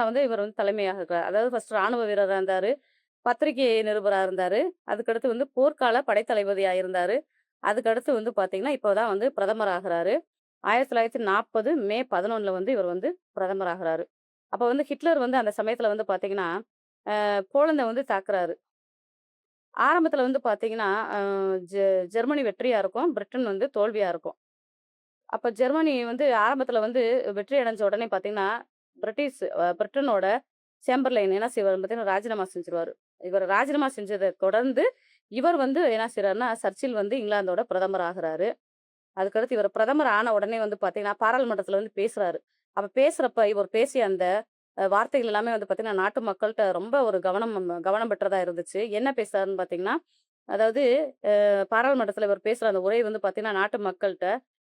வந்து இவர் வந்து தலைமையாக இருக்கிறார். அதாவது ஃபர்ஸ்ட் ராணுவ வீரரா இருந்தாரு. பத்திரிகை நிருபரா இருந்தாரு. அதுக்கடுத்து வந்து போர்க்கால படைத்தளபதியா இருந்தாரு. அதுக்கடுத்து வந்து பார்த்தீங்கன்னா, இப்போ தான் வந்து பிரதமர் ஆகுறாரு. 1940 மே 11ல வந்து இவர் வந்து பிரதமர் ஆகுறாரு. அப்ப வந்து ஹிட்லர் வந்து அந்த சமயத்துல வந்து பார்த்தீங்கன்னா, போலந்த வந்து தாக்குறாரு. ஆரம்பத்துல வந்து பார்த்தீங்கன்னா, அ ஜெர்மனி வெற்றியா இருக்கும். பிரிட்டன் வந்து தோல்வியா இருக்கும். அப்ப ஜெர்மனி வந்து ஆரம்பத்துல வந்து வெற்றி அடைஞ்ச உடனே பார்த்தீங்கன்னா, பிரிட்டனோட சேம்பர்லைன் என்ன செய்வாருன்னு பார்த்தீங்கன்னா, ராஜினாமா செஞ்சுருவாரு. இவர் ராஜினாமா செஞ்சத தொடர்ந்து, இவர் வந்து என்ன செய்றாருன்னா, சர்ச்சில் வந்து இங்கிலாந்தோட பிரதமர் ஆகுறாரு. அதுக்கடுத்து இவர் பிரதமர் ஆன உடனே வந்து பார்த்தீங்கன்னா, பாராளுமன்றத்துல வந்து பேசுறாரு. அப்ப பேசுறப்ப இவர் பேசிய அந்த வார்த்தைகள் எல்லாமே வந்து பார்த்தீங்கன்னா, நாட்டு மக்கள்ட்ட ரொம்ப ஒரு கவனம் பெற்றதா இருந்துச்சு. என்ன பேசுறாருன்னு பார்த்தீங்கன்னா, அதாவது பாராளுமன்றத்துல இவர் பேசுற அந்த உரை வந்து பார்த்தீங்கன்னா, நாட்டு மக்கள்ட்ட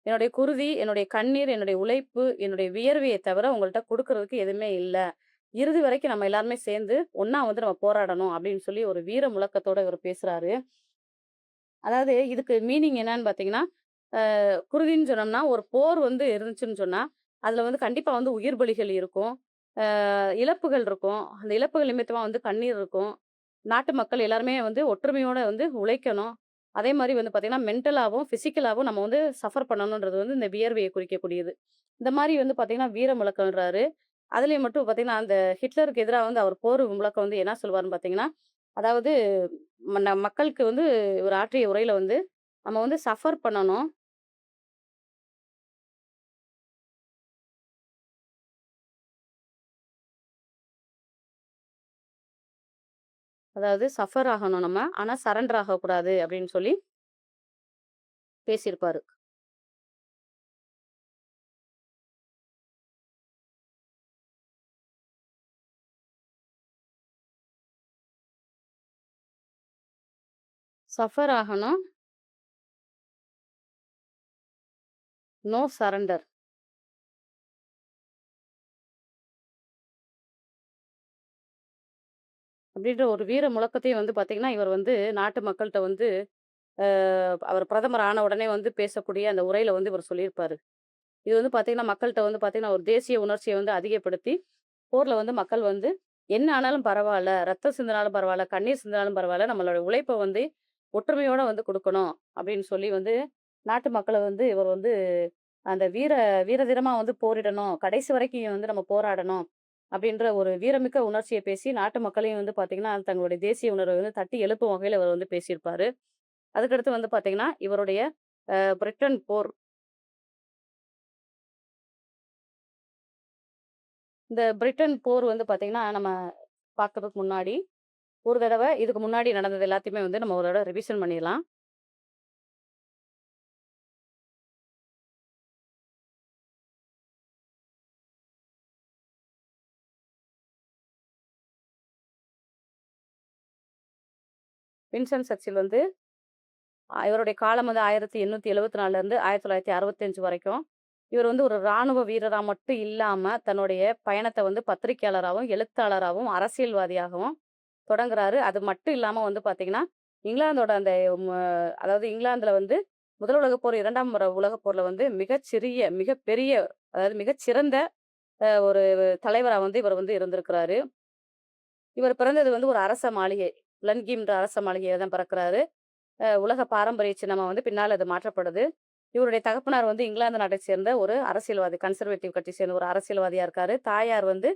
என்னுடைய குருதி, என்னுடைய கண்ணீர், என்னுடைய உழைப்பு, என்னுடைய வியர்வைய தவிர உங்கள்ட்ட குடுக்குறதுக்கு எதுவுமே இல்ல. இறுதி வரைக்கும் நம்ம எல்லாருமே சேர்ந்து ஒண்ணா வந்து நம்ம போராடணும் அப்படின்னு சொல்லி ஒரு வீர முழக்கத்தோட இவரு பேசுறாரு. அதாவது இதுக்கு மீனிங் என்னன்னு பார்த்தீங்கன்னா, குருதின்னு சொன்னோம்னா, ஒரு போர் வந்து இருந்துச்சுன்னு சொன்னா, அதுல வந்து கண்டிப்பா வந்து உயிர் பலிகள் இருக்கும். இழப்புகள் இருக்கும். அந்த இழப்புகள் நிமித்தமா வந்து கண்ணீர் இருக்கும். நாட்டு மக்கள் எல்லாருமே வந்து ஒற்றுமையோட வந்து உழைக்கணும். அதே மாரி வந்து பார்த்தீங்கன்னா, மென்டலாவும், பிசிக்கலாவும் நம்ம வந்து சஃபர் பண்ணணுன்றது வந்து இந்த வியர்வைய குறிக்கக்கூடியது. இந்த மாரி வந்து பார்த்தீங்கன்னா, வீர முழக்கம்ன்றாரு. அதிலயும் மட்டும் பார்த்தீங்கன்னா, அந்த ஹிட்லருக்கு எதிரா வந்து அவர் போர் முழக்கம் வந்து என்ன சொல்லுவாருன்னு பார்த்தீங்கன்னா, அதாவது மக்களுக்கு வந்து இவரு ஆற்றிய உரையில வந்து, நம்ம வந்து சஃபர் பண்ணணும். அதாவது சஃபர் ஆகணும் நம்ம. ஆனா சரண்டர் ஆகக்கூடாது அப்படின்னு சொல்லி பேசியிருப்பாரு. சஃபர் ஆகணும். No surrender. அப்படின்ற ஒரு வீர முழக்கத்தையும் வந்து பார்த்தீங்கன்னா, இவர் வந்து நாட்டு மக்கள்ட்ட வந்து அ அவர் பிரதமர் ஆன உடனே வந்து பேசக்கூடிய அந்த உரையில வந்து இவர் சொல்லியிருப்பாரு. இது வந்து பார்த்தீங்கன்னா, மக்கள்ட்ட வந்து பார்த்தீங்கன்னா, ஒரு தேசிய உணர்ச்சிய வந்து அதிகப்படுத்தி, போர்ல வந்து மக்கள் வந்து என்ன ஆனாலும் பரவால்ல, ரத்தம் சிந்தினாலும் பரவால்ல, கண்ணீர் சிந்தினாலும் பரவால்ல, நம்மளோட உழைப்ப வந்து ஒற்றுமையோட வந்து குடுக்கணும் அப்படின்னு சொல்லி வந்து, நாட்டு மக்கள வந்து இவர் வந்து அந்த வீர தீரமா வந்து போரிடணும். கடைசி வரைக்கும் வந்து நம்ம போராடணும். அப்படின்ற ஒரு வீரமிக்க உணர்ச்சிய பேசி, நாட்டு மக்களையும் வந்து பார்த்தீங்கன்னா, தங்களுடைய தேசிய உணர்வ வந்து தட்டி எழுப்பும் வகையில இவர் வந்து பேசியிருப்பாரு. அதுக்கடுத்து வந்து பார்த்தீங்கன்னா, இவருடைய பிரிட்டன் போர். இந்த பிரிட்டன் போர் வந்து பார்த்தீங்கன்னா, நம்ம பார்க்கறதுக்கு முன்னாடி, ஒரு தடவ இதுக்கு முன்னாடி நடந்தது எல்லாத்தையுமே வந்து நம்ம ஒரு தடவ ரிவிஷன் பண்ணிடலாம். வின்சன் சர்ச்சில் வந்து இவருடைய காலம் வந்து 1874லேருந்து 1965 வரைக்கும். இவர் வந்து ஒரு ராணுவ வீரரா மட்டும் இல்லாம, தன்னுடைய பயணத்த வந்து பத்திரிக்கையாளராவும், எழுத்தாளராவும், அரசியல்வாதியாகவும் தொடங்குறாரு. அது மட்டும் இல்லாம வந்து பார்த்தீங்கன்னா, இங்கிலாந்தோட அந்த ம அதாவது இங்கிலாந்துல வந்து முதல் உலகப் போர், 2ஆம் உலகப் போர்ல வந்து மிகப்பெரிய அதாவது மிகச்சிறந்த ஒரு தலைவரா வந்து இவர் வந்து இருந்திருக்கிறாரு. இவர் பிறந்தது வந்து ஒரு அரச மாளிகை. லன்கீம்ன்ற அரச மாளிகையில தான் பிறக்குறாரு. உலக பாரம்பரிய சின்னமா வந்து பின்னால அது மாற்றப்படுது. இவருடைய தகப்பனார் வந்து இங்கிலாந்து நாட்டை சேர்ந்த ஒரு அரசியல்வாதி. கன்சர்வேட்டிவ் கட்சிய சேர்ந்த ஒரு அரசியல்வாதியா இருக்காரு. தாயார் வந்து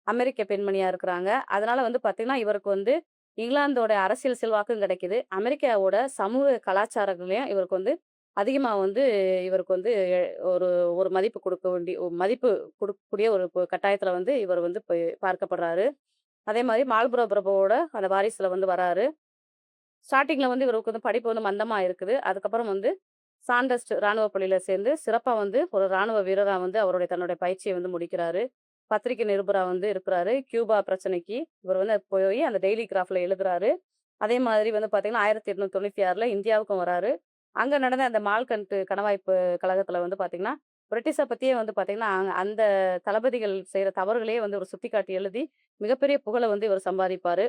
அமெரிக்க பெண்மணியா இருக்கிறாங்க. அதனால வந்து பார்த்தீங்கன்னா, இவருக்கு வந்து இங்கிலாந்தோட அரசியல் செல்வாக்கும் கிடைக்குது. அமெரிக்காவோட சமூக கலாச்சாரங்களையும் இவருக்கு வந்து அதிகமா வந்து இவருக்கு வந்து ஒரு ஒரு மதிப்பு கொடுக்க வேண்டிய மதிப்பு குடுக்கக்கூடிய ஒரு கட்டாயத்துல வந்து இவர் வந்து பார்க்கப்படுறாரு. அதே மாரி மால்புரோ பிரபுவோட அந்த வாரிசுல வந்து வராரு. ஸ்டார்ட்டிங்ல வந்து இவருக்கு வந்து படிப்பு வந்து மந்தமா இருக்குது. அதுக்கப்புறம் வந்து சாண்டஸ்ட் ராணுவ பள்ளியில சேர்ந்து சிறப்பா வந்து ஒரு ராணுவ வீரரா வந்து தன்னுடைய பயிற்சிய வந்து முடிக்கிறாரு. பத்திரிகை நிருபரா வந்து இருக்கிறாரு. கியூபா பிரச்சனைக்கு இவர் வந்து போய் அந்த டெய்லி கிராஃப்ட்ல எழுதுறாரு. அதே மாதிரி வந்து பார்த்தீங்கன்னா, 1896ல இந்தியாவுக்கும் வராரு. அங்க நடந்த அந்த மால்கண்ட் கணவாய்ப்பு கழகத்துல வந்து பார்த்தீங்கன்னா, பிரிட்டிஷ பத்தியே வந்து பார்த்தீங்கன்னா, அந்த தளபதிகள் செய்ற தவறுகளையே வந்து ஒரு சுட்டிக்காட்டி எழுதி, மிகப்பெரிய புகழ வந்து இவர் சம்பாதிப்பாரு.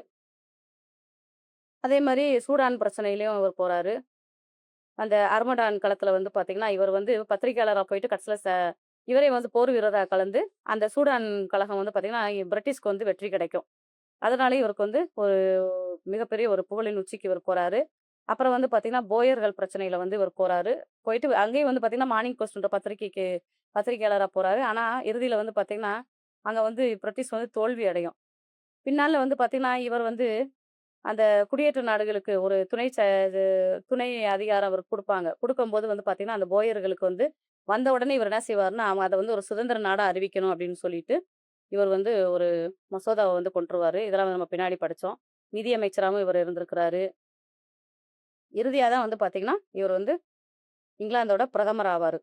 அதே மாரி சூடான் பிரச்சனையிலயும் அவர் போறாரு. அந்த அர்மடான் களத்துல வந்து பார்த்தீங்கன்னா, இவர் வந்து பத்திரிக்கையாளரா போயிட்டு கடைசில இவரே வந்து போர் வீரரா கலந்து, அந்த சூடான் கழகம் வந்து பார்த்தீங்கன்னா, பிரிட்டிஷ்க்கு வந்து வெற்றி கிடைக்கும். அதனாலேயே இவருக்கு வந்து ஒரு மிகப்பெரிய ஒரு புகழின் உச்சிக்கு இவர் போறாரு. அப்புறம் வந்து பார்த்தீங்கன்னா, போயர்கள் பிரச்சனையில வந்து இவர் போறாரு. போயிட்டு அங்கேயும் வந்து பார்த்தீங்கன்னா, மார்னிங் போஸ்ட்ன்ற பத்திரிக்கைக்கு பத்திரிக்கையாளரா போறாரு. ஆனா, இறுதியில வந்து பார்த்தீங்கன்னா, அங்க வந்து பிரிட்டிஷ் வந்து தோல்வி அடையும். பின்னால வந்து பார்த்தீங்கன்னா, இவர் வந்து அந்த குடியேற்ற நாடுகளுக்கு ஒரு இது துணை அதிகாரம் அவருக்கு குடுப்பாங்க. குடுக்கும்போது வந்து பார்த்தீங்கன்னா, அந்த போயர்களுக்கு வந்து வந்த உடனே இவர் என்ன செய்வாருன்னா, அவங்க அத வந்து ஒரு சுதந்திர நாடா அறிவிக்கணும் அப்படின்னு சொல்லிட்டு, இவர் வந்து ஒரு மசோதாவ வந்து கொண்டுருவாரு. இதெல்லாம் நம்ம பின்னாடி படிச்சோம். நிதி அமைச்சராவும் இவர் இருந்திருக்கிறாரு. இறுதியா தான் வந்து பார்த்தீங்கன்னா, இவர் வந்து இங்கிலாந்தோட பிரதமர் ஆவாரு.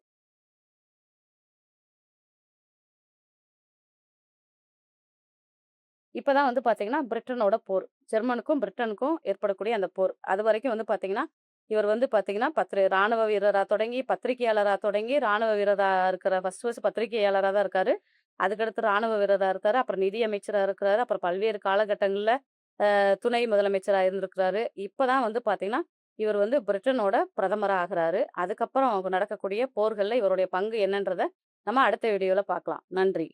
இப்ப தான் வந்து பார்த்தீங்கன்னா, பிரிட்டனோட போர். ஜெர்மனுக்கும், பிரிட்டனுக்கும் ஏற்படக்கூடிய அந்த போர். அதுவரைக்கும் வந்து பார்த்தீங்கன்னா, இவர் வந்து பார்த்தீங்கன்னா, ராணுவ வீரரா தொடங்கி, பத்திரிகையாளரா தொடங்கி, ராணுவ வீரரா இருக்கிற ஃபர்ஸ்ட் பத்திரிகையாளரா தான் இருக்காரு. அதுக்கடுத்து ராணுவ வீரரா இருக்காரு. அப்புறம் நிதி அமைச்சரா இருக்கிறாரு. அப்புறம் பல்வேறு காலகட்டங்கள்ல துணை முதலமைச்சரா இருந்திருக்கிறாரு. இப்ப தான் வந்து பார்த்தீங்கன்னா, இவர் வந்து பிரிட்டனோட பிரதமரா ஆகுறாரு. அதுக்கப்புறம் நடக்கக்கூடிய போர்கள்ல இவருடைய பங்கு என்னன்றத நம்ம அடுத்த வீடியோல பார்க்கலாம். நன்றி.